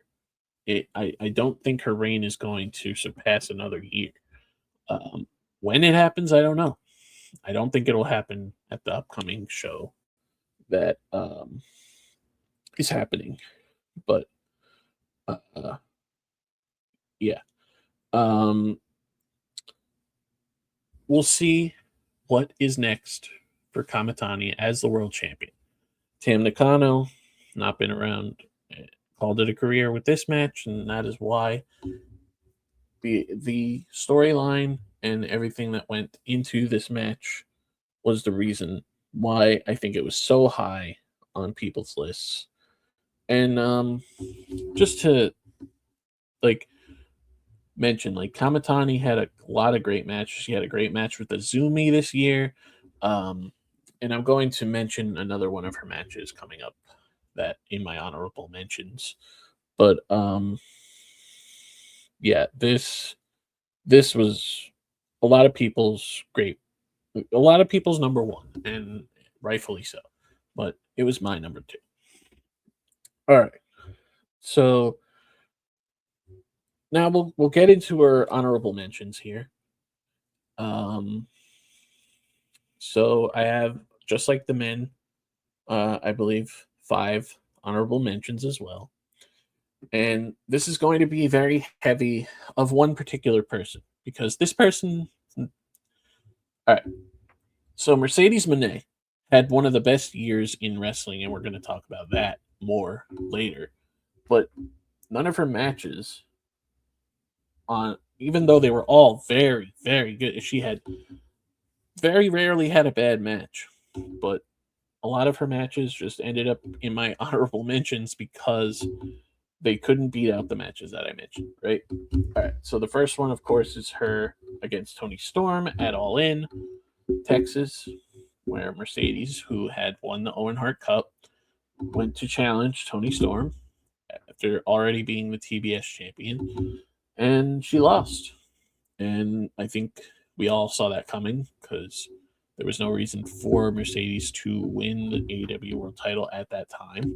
I don't think her reign is going to surpass another year. When it happens, I don't know. I don't think it'll happen at the upcoming show that is happening. But yeah. We'll see what is next for Kamitani as the world champion. Tam Nakano, not been around, called it a career with this match, and that is why the storyline and everything that went into this match was the reason why I think it was so high on people's lists. And just to like mention, like Kamitani had a lot of great matches. She had a great match with Azumi this year. And I'm going to mention another one of her matches coming up that in my honorable mentions. But yeah, this was a lot of people's number one, and rightfully so. But it was my number two. All right. So now we'll get into our honorable mentions here. So I have, just like the men, I believe 5 honorable mentions as well. And this is going to be very heavy of one particular person because this person. All right. So Mercedes Moné had one of the best years in wrestling, and we're going to talk about that more later. But none of her matches, even though they were all very, very good, she had very rarely had a bad match. But a lot of her matches just ended up in my honorable mentions because they couldn't beat out the matches that I mentioned, right? All right. So the first one, of course, is her against Toni Storm at All In, Texas, where Mercedes, who had won the Owen Hart Cup, went to challenge Toni Storm after already being the TBS champion, and she lost. And I think we all saw that coming because there was no reason for Mercedes to win the AEW World title at that time.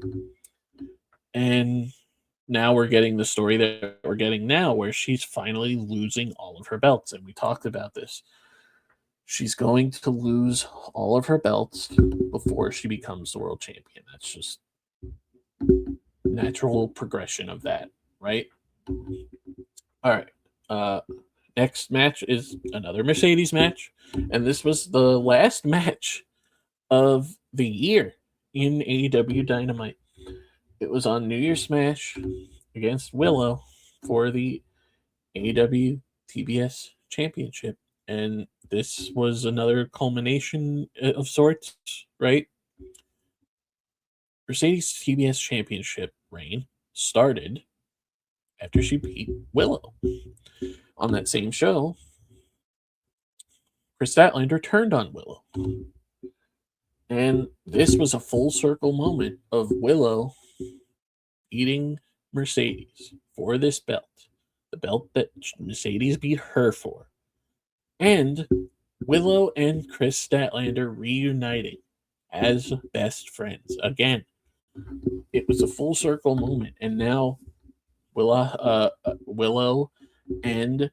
And now we're getting the story that we're getting now where she's finally losing all of her belts. And we talked about this. She's going to lose all of her belts before she becomes the world champion. That's just natural progression of that, right? All right. Next match is another Mercedes match. And this was the last match of the year in AEW Dynamite. It was on New Year's Smash against Willow for the AEW TBS Championship. And this was another culmination of sorts, right? Mercedes TBS Championship reign started after she beat Willow. On that same show, Chris Statlander turned on Willow. And this was a full circle moment of Willow beating Mercedes for this belt, the belt that Mercedes beat her for. And Willow and Chris Statlander reuniting as best friends. Again, it was a full circle moment. And now Willow and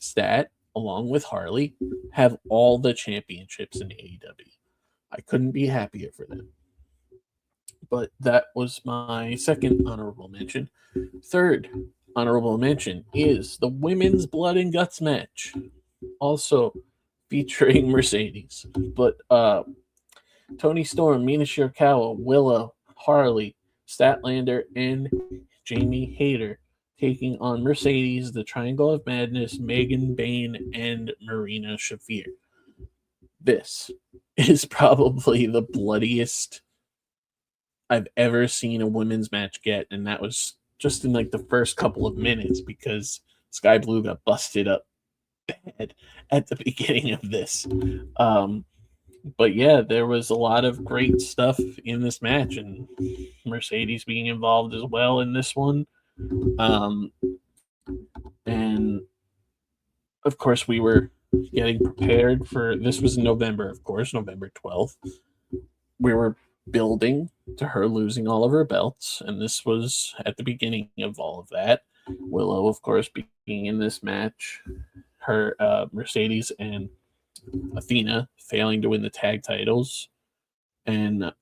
Stat, along with Harley, have all the championships in AEW. I couldn't be happier for them. But that was my second honorable mention. Third honorable mention is the women's blood and guts match, also featuring Mercedes. But Toni Storm, Mina Shirakawa, Willow, Harley, Statlander, and Jamie Hayter taking on Mercedes, the Triangle of Madness, Megan Bayne, and Marina Shafir. This is probably the bloodiest I've ever seen a women's match get, and that was just in like the first couple of minutes because Sky Blue got busted up bad at the beginning of this. But yeah, there was a lot of great stuff in this match, and Mercedes being involved as well in this one. And of course, we were getting prepared for this. Was in November, of course, November 12th. We were building to her losing all of her belts, and this was at the beginning of all of that. Willow, of course, being in this match, her Mercedes and Athena failing to win the tag titles, and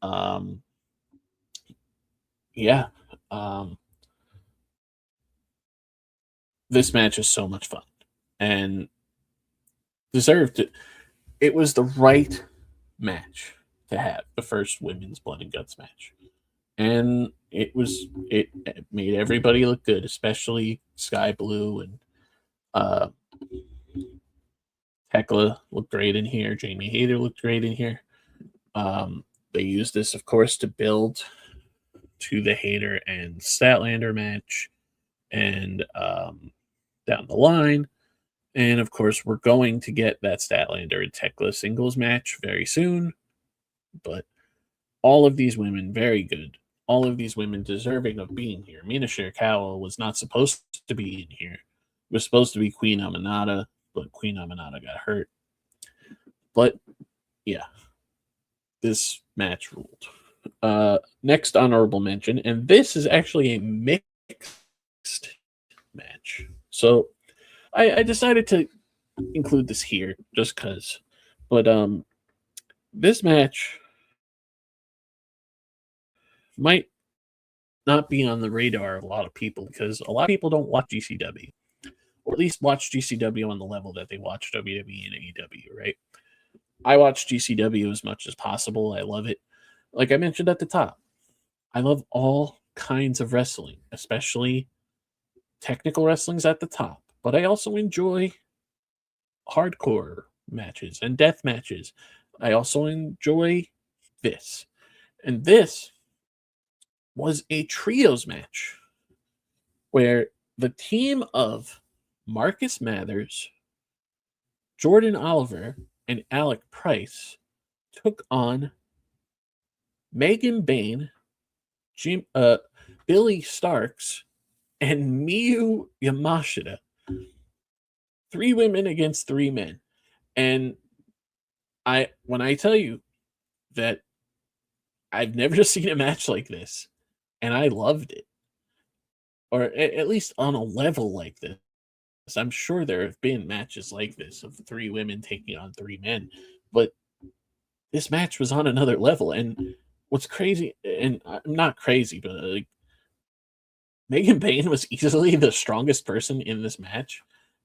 this match is so much fun and deserved it. It was the right match to have, the first women's blood and guts match, and it made everybody look good, especially Sky Blue, and Tekla looked great in here. Jamie Hayter looked great in here. They used this, of course, to build to the Hayter and Statlander match, and down the line. And of course, we're going to get that Statlander and Tekla singles match very soon. But all of these women, very good. All of these women deserving of being here. Mina Shirakawa was not supposed to be in here. It was supposed to be Queen Aminata, but Queen Aminata got hurt. But yeah, this match ruled. Next honorable mention, and this is actually a mixed match. So I decided to include this here just because. But this match might not be on the radar of a lot of people because a lot of people don't watch GCW, or at least watch GCW on the level that they watch WWE and AEW, right? I watch GCW as much as possible. I love it. Like I mentioned at the top, I love all kinds of wrestling, especially technical wrestling's at the top. But I also enjoy hardcore matches and death matches. I also enjoy this. And this was a trios match where the team of Marcus Mathers, Jordan Oliver, and Alec Price took on Megan Bayne, Billy Starks, and Miyu Yamashita. 3 women against 3 men. And when I tell you that I've never seen a match like this, and I loved it, or at least on a level like this. I'm sure there have been matches like this of 3 women taking on 3 men, but this match was on another level. And what's crazy, and I'm not crazy, but like, Megan Bayne was easily the strongest person in this match,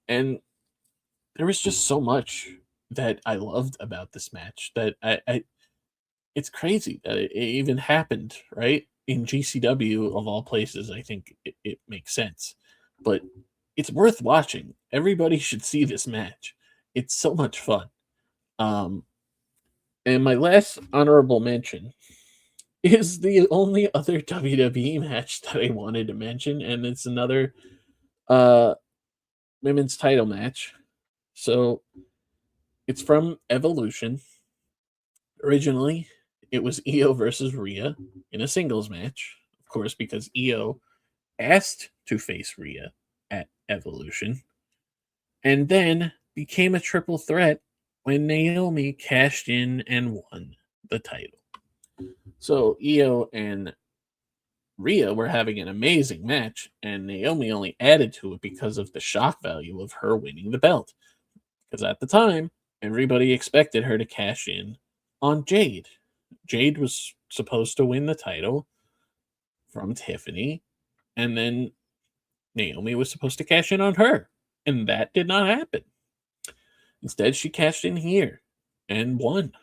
and there was just so much that I loved about this match that it's crazy that it even happened, right? In GCW of all places, I think it makes sense. But it's worth watching. Everybody should see this match. It's so much fun. And my last honorable mention is the only other WWE match that I wanted to mention, and it's another women's title match. So It's from Evolution. Originally, it was Io versus Rhea in a singles match, of course, because Io asked to face Rhea at Evolution, and then became a triple threat when Naomi cashed in and won the title. So Io and Rhea were having an amazing match, and Naomi only added to it because of the shock value of her winning the belt. Because at the time, everybody expected her to cash in on Jade. Jade was supposed to win the title from Tiffany, and then Naomi was supposed to cash in on her, and that did not happen. Instead, she cashed in here and won.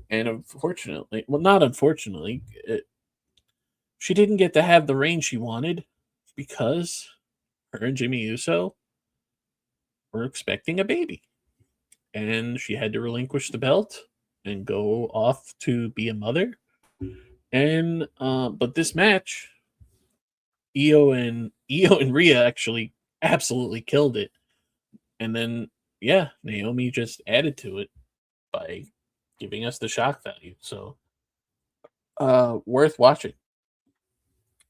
And unfortunately, well, not unfortunately, she didn't get to have the reign she wanted because her and Jimmy Uso were expecting a baby. And she had to relinquish the belt and go off to be a mother. And but this match, Io and Rhea actually absolutely killed it. And then yeah, Naomi just added to it by giving us the shock value. So worth watching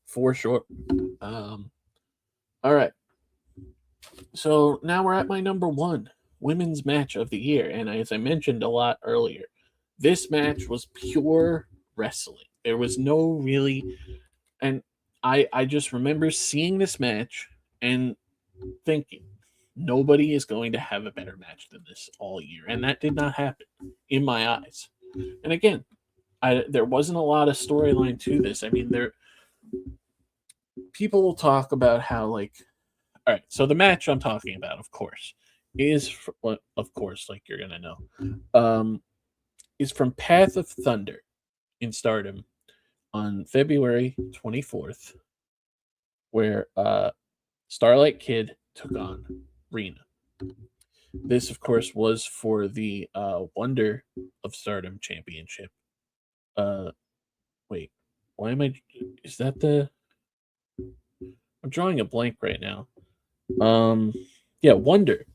for sure. All right. So now we're at my number one women's match of the year. And as I mentioned a lot earlier, this match was pure wrestling. There was no really, and I just remember seeing this match and thinking nobody is going to have a better match than this all year, and that did not happen in my eyes. And again, there wasn't a lot of storyline to this. I mean, there people will talk about how like, all right, so the match I'm talking about, of course, is of course, like you're gonna know, is from Path of Thunder in Stardom on February 24th, where Starlight Kid took on Rena. This, of course, was for the Wonder of Stardom Championship. Wait, why am I? Is that the? I'm drawing a blank right now. Yeah, Wonder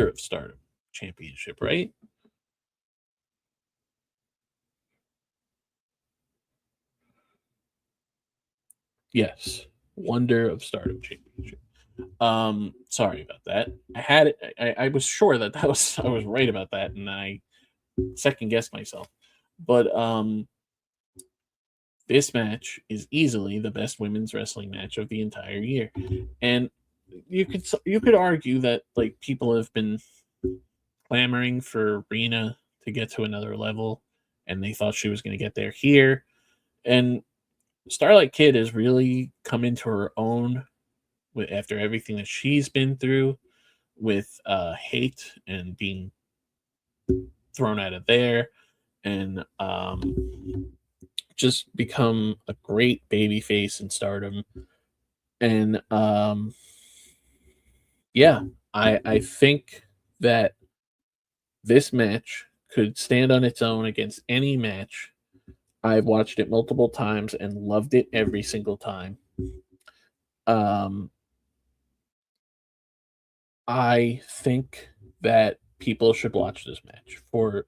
of Stardom Championship, right? Yes, Wonder of Stardom Championship. Sorry about that. I had it. I was sure that that was I was right about that, and I second guessed myself. But this match is easily the best women's wrestling match of the entire year, and you could argue that like people have been clamoring for Rena to get to another level, and they thought she was going to get there here, and Starlight Kid has really come into her own with after everything that she's been through with hate and being thrown out of there, and just become a great baby face in Stardom. And yeah, I think that this match could stand on its own against any match. I've watched it multiple times and loved it every single time. Um, I think that people should watch this match for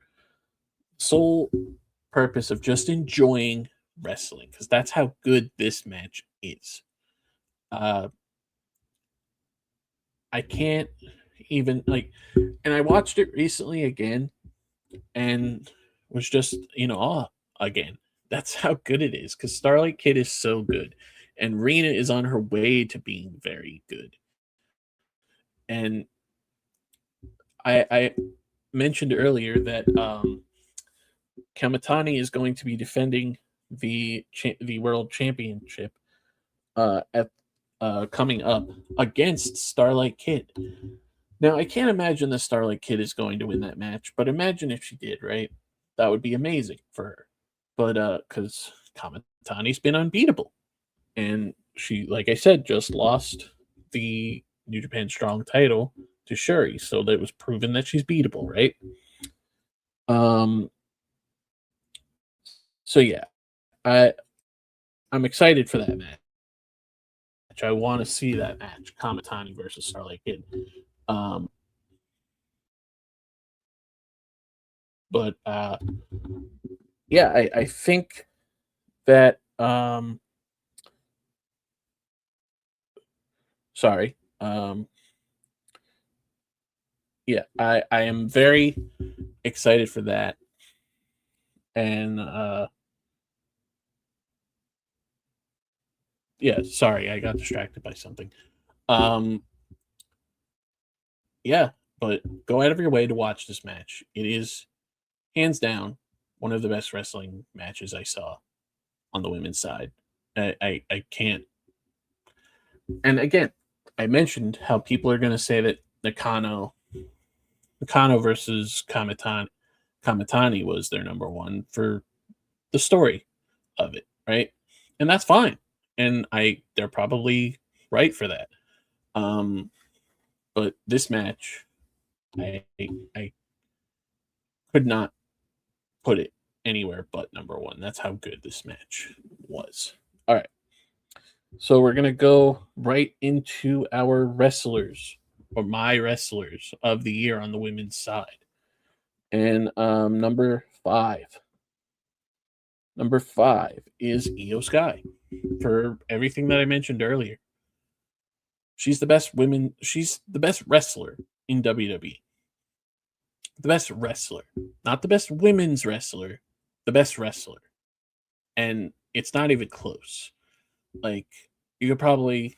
sole purpose of just enjoying wrestling because that's how good this match is. Uh, I can't even like, and I watched it recently again and was just awe again. That's how good it is because Starlight Kid is so good, and Rena is on her way to being very good. And I mentioned earlier that Kamatani is going to be defending the world championship at coming up against Starlight Kid. Now I can't imagine the Starlight Kid is going to win that match, but imagine if she did, right? That would be amazing for her. But because Kamatani's been unbeatable, and she, like I said, just lost the New Japan Strong title to Shuri, so that was proven that she's beatable, right? Um. So yeah, I I'm excited for that match. I want to see that match, Kamatani versus Starlight Kid. Um, But yeah, I think that sorry. Yeah, I am very excited for that. And yeah, sorry, I got distracted by something. Um yeah, but go out of your way to watch this match. It is hands down one of the best wrestling matches I saw on the women's side. I can't. And again, I mentioned how people are going to say that Nakano versus Kamitani was their number one for the story of it, right? And that's fine. And they're probably right for that. Um, but this match, I could not put it anywhere but number one. That's how good this match was. All right. So we're gonna go right into our wrestlers or my wrestlers of the year on the women's side. And number five is Io Sky for everything that I mentioned earlier. She's the best women. She's the best wrestler in WWE. The best wrestler, not the best women's wrestler. The best wrestler, and it's not even close. Like you could probably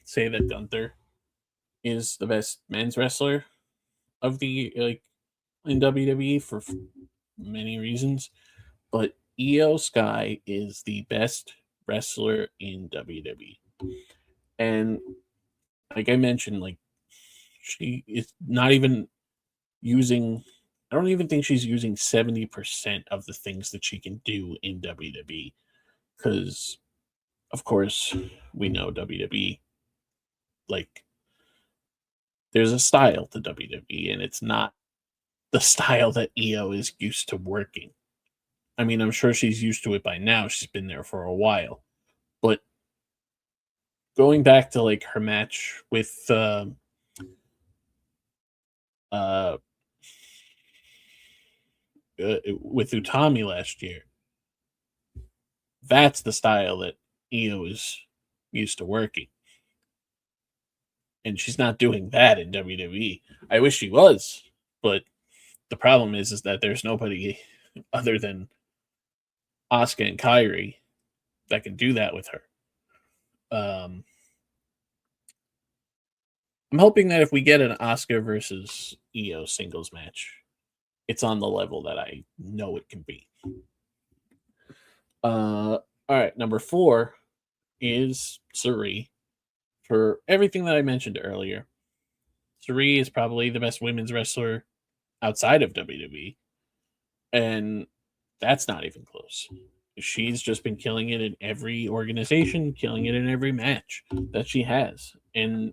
say that Gunther is the best men's wrestler of the like in WWE for many reasons, but Io Sky is the best wrestler in WWE. And like I mentioned, like she is not even using I don't even think she's using 70% of the things that she can do in WWE because of course we know WWE like there's a style to WWE and it's not the style that Io is used to working. I mean, I'm sure she's used to it by now. She's been there for a while. But going back to like her match uh, with Utami last year, that's the style that Io is used to working. And she's not doing that in WWE. I wish she was, but the problem is that there's nobody other than Asuka and Kyrie that can do that with her. Um, I'm hoping that if we get an Asuka versus Io singles match, it's on the level that I know it can be. All right, number four is Suri. For everything that I mentioned earlier, Suri is probably the best women's wrestler outside of WWE, and that's not even close. She's just been killing it in every organization, killing it in every match that she has, and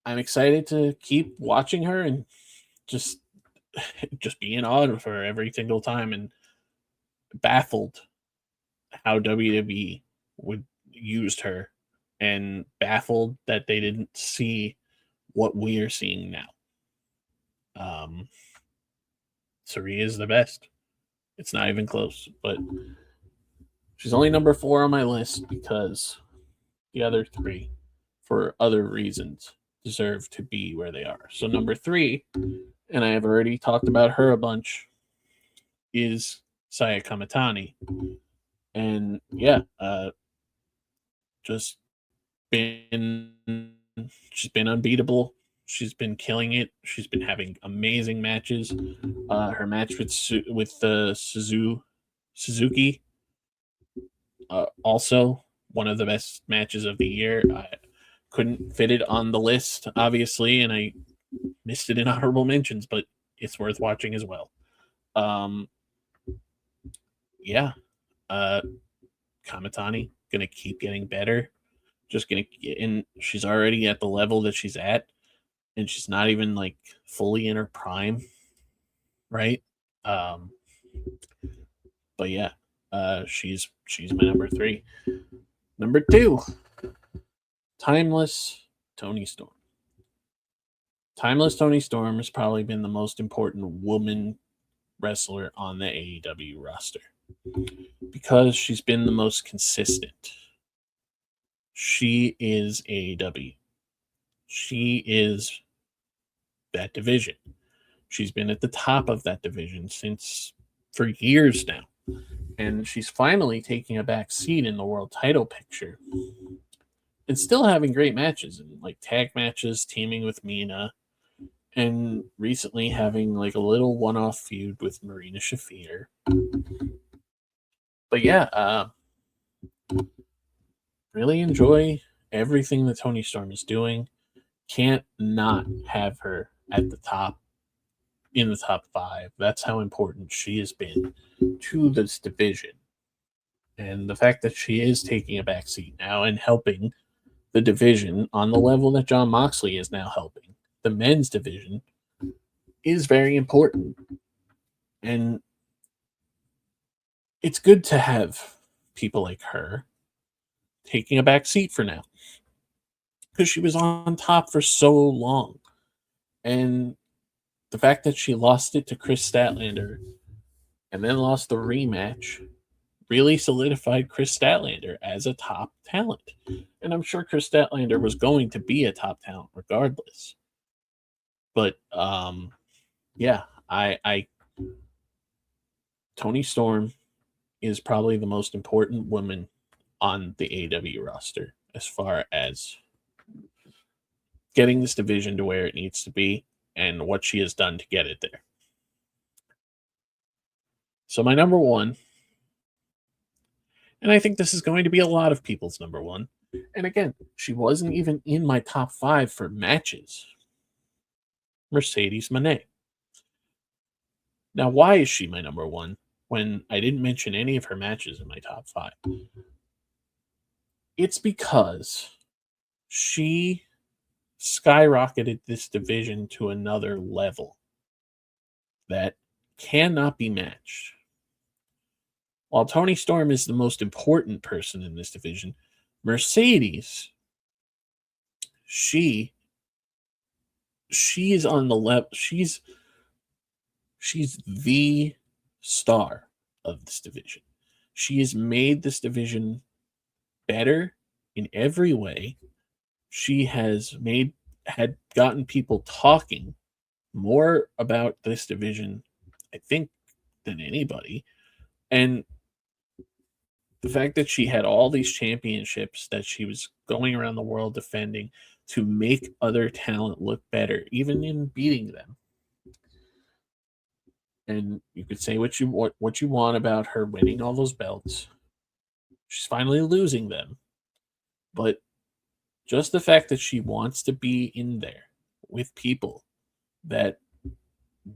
I'm excited to keep watching her and just just be in awe of her every single time and baffled how WWE would used her and baffled that they didn't see what we are seeing now. Um, Sari is the best. It's not even close, but she's only number four on my list because the other three, for other reasons, deserve to be where they are. So number three, and I have already talked about her a bunch, is Saya Kamitani. And yeah, just been she's been unbeatable. She's been killing it. She's been having amazing matches. Her match with Suzuki, also one of the best matches of the year. I couldn't fit it on the list, obviously, and I missed it in honorable mentions, but it's worth watching as well. Um, yeah, uh, Kamitani gonna keep getting better. Just gonna get in. She's already at the level that she's at, and she's not even like fully in her prime, right? Um, but yeah, she's my number three. Number two, timeless Tony Storm. Timeless Tony Storm has probably been the most important woman wrestler on the AEW roster because she's been the most consistent. She is AEW. She is that division. She's been at the top of that division since for years now. And she's finally taking a back seat in the world title picture and still having great matches and like tag matches, teaming with Mina, and recently having like a little one-off feud with Marina Shafir. But yeah, really enjoy everything that Tony Storm is doing. Can't not have her at the top, in the top 5. That's how important she has been to this division. And the fact that she is taking a back seat now and helping the division on the level that Jon Moxley is now helping the men's division is very important. And it's good to have people like her taking a back seat for now because she was on top for so long. And the fact that she lost it to Chris Statlander and then lost the rematch really solidified Chris Statlander as a top talent. And I'm sure Chris Statlander was going to be a top talent regardless. But yeah, I Tony Storm is probably the most important woman on the AEW roster as far as getting this division to where it needs to be and what she has done to get it there. So my number one, and I think this is going to be a lot of people's number one, and again, she wasn't even in my top 5 for matches. Mercedes Moné. Now, why is she my number one when I didn't mention any of her matches in my top 5? It's because she skyrocketed this division to another level that cannot be matched. While Tony Storm is the most important person in this division, Mercedes, she is on the level. She's the star of this division. She has made this division better in every way. She had gotten people talking more about this division, I think, than anybody. And the fact that she had all these championships that she was going around the world defending to make other talent look better, even in beating them. And you could say what you want about her winning all those belts. She's finally losing them. But just the fact that she wants to be in there with people that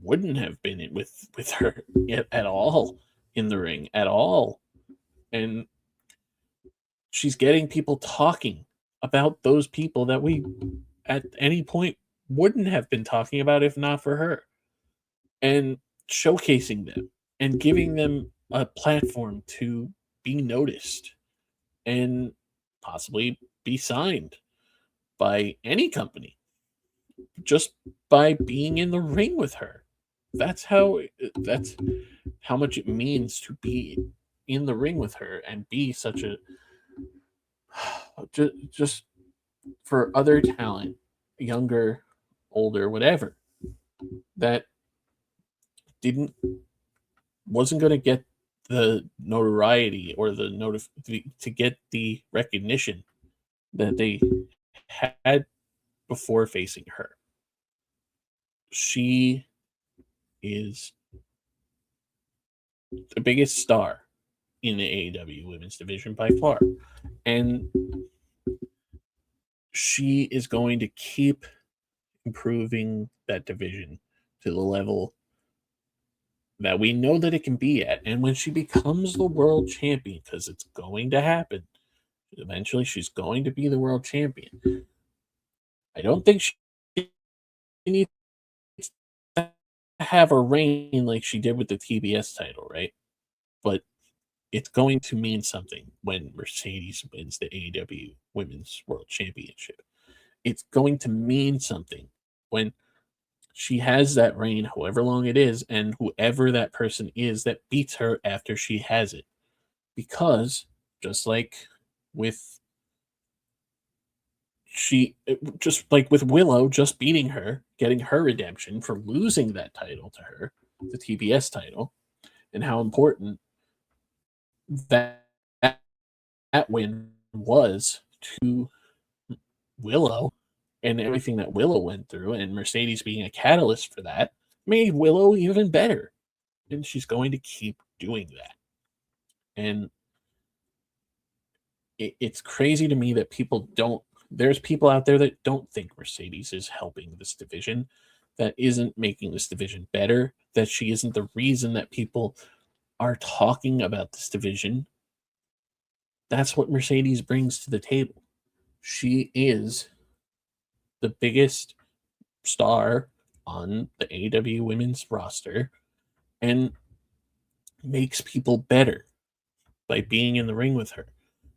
wouldn't have been with her at all in the ring at all. And she's getting people talking about those people that we at any point wouldn't have been talking about if not for her. And showcasing them and giving them a platform to be noticed and possibly be signed by any company just by being in the ring with her. That's how much it means to be in the ring with her and be such a just for other talent, younger, older, whatever, that wasn't going to get the notoriety or to get the recognition that they had before facing her. She is the biggest star in the AEW women's division by far. And she is going to keep improving that division to the level that we know that it can be at. And when she becomes the world champion, because it's going to happen, eventually she's going to be the world champion. I don't think she needs to have a reign like she did with the TBS title, right? But it's going to mean something when Mercedes wins the AEW Women's World Championship. It's going to mean something when she has that reign, however long it is, and whoever that person is that beats her after she has it. Because just like with just like with Willow just beating her, getting her redemption for losing that title to her, the TBS title, and how important that that win was to Willow and everything that Willow went through, and Mercedes being a catalyst for that made Willow even better. And she's going to keep doing that. And it's crazy to me that there's people out there that don't think Mercedes is helping this division, that isn't making this division better, that she isn't the reason that people are talking about this division. That's what Mercedes brings to the table. She is the biggest star on the AEW women's roster and makes people better by being in the ring with her.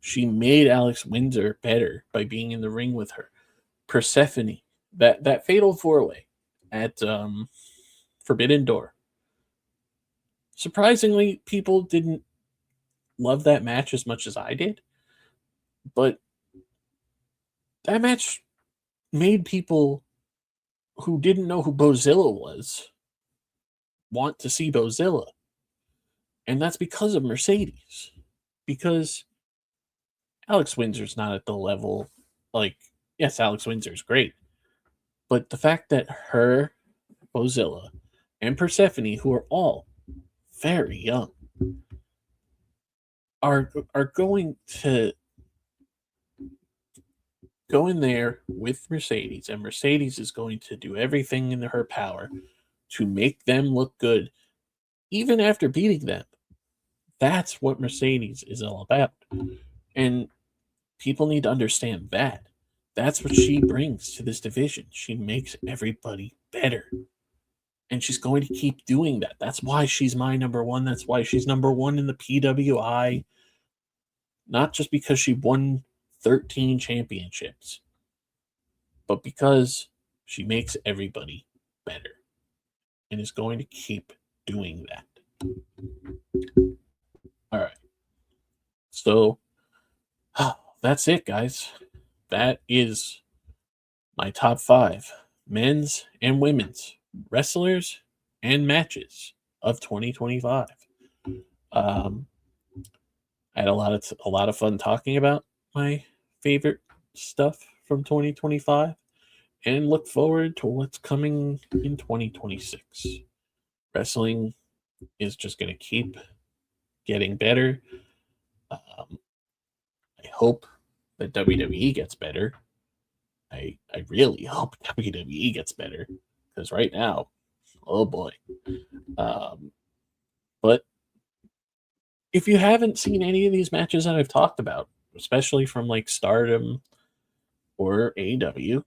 She made Alex Windsor better by being in the ring with her. Persephone, that fatal 4-way at Forbidden Door. Surprisingly, people didn't love that match as much as I did, but that match made people who didn't know who Bozilla was want to see Bozilla. And that's because of Mercedes. Because Alex Windsor's not at the level, like, yes, Alex Windsor's great. But the fact that her, Bozilla, and Persephone, who are all very young, are going to go in there with Mercedes, and Mercedes is going to do everything in her power to make them look good, even after beating them. That's what Mercedes is all about. And people need to understand that. That's what she brings to this division. She makes everybody better. And she's going to keep doing that. That's why she's my number one. That's why she's number one in the PWI. Not just because she won 13 championships, but because she makes everybody better and is going to keep doing that. All right. So that's it, guys. That is my top 5 men's and women's wrestlers and matches of 2025. I had a lot of fun talking about my favorite stuff from 2025 and look forward to what's coming in 2026. Wrestling is just going to keep getting better. I hope that WWE gets better. I really hope WWE gets better because right now, oh boy. But if you haven't seen any of these matches that I've talked about, especially from like Stardom or AEW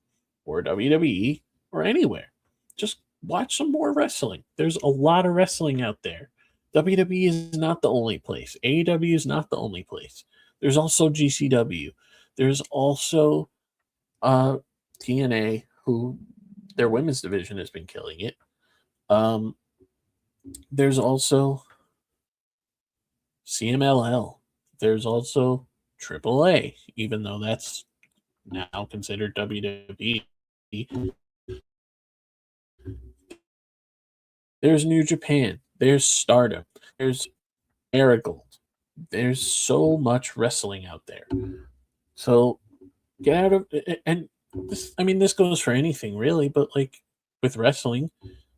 or WWE or anywhere, just watch some more wrestling. There's a lot of wrestling out there. WWE is not the only place. AEW is not the only place. There's also GCW. There's also TNA, who their women's division has been killing it. There's also CMLL. There's also AAA, even though that's now considered WWE. There's New Japan. There's Stardom. There's Marigold. There's so much wrestling out there. So get out of and this. I mean, this goes for anything really, but like with wrestling,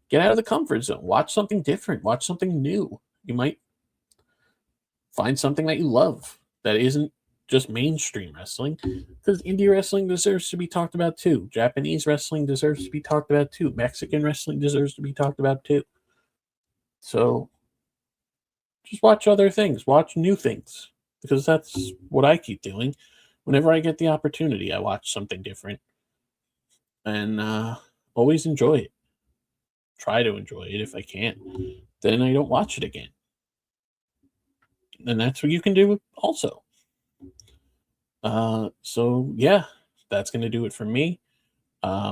get out of the comfort zone. Watch something different. Watch something new. You might find something that you love that isn't just mainstream wrestling, because indie wrestling deserves to be talked about too. Japanese wrestling deserves to be talked about too. Mexican wrestling deserves to be talked about too. So just watch other things, watch new things, because that's what I keep doing. Whenever I get the opportunity, I watch something different and always enjoy it. Try to enjoy it. If I can't, then I don't watch it again. And that's what you can do also. So yeah, that's going to do it for me.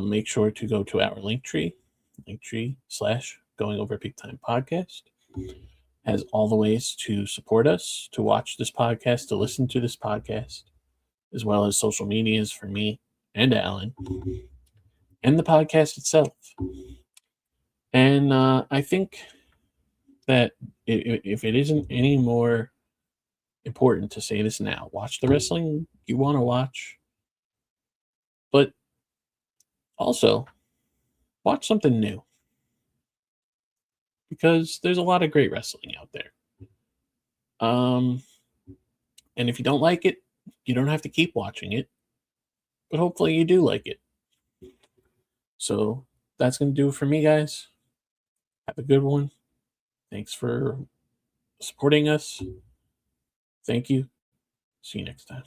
Make sure to go to our link tree Linktree/Going Over Big Time Podcast. Has all the ways to support us, to watch this podcast, to listen to this podcast, as well as social medias for me and Alan, and the podcast itself. And I think that if it isn't any more important to say this now, watch the wrestling you want to watch, but also watch something new, because there's a lot of great wrestling out there. And if you don't like it, you don't have to keep watching it, but hopefully you do like it. So that's going to do it for me, guys. Have a good one. Thanks for supporting us. Thank you. See you next time.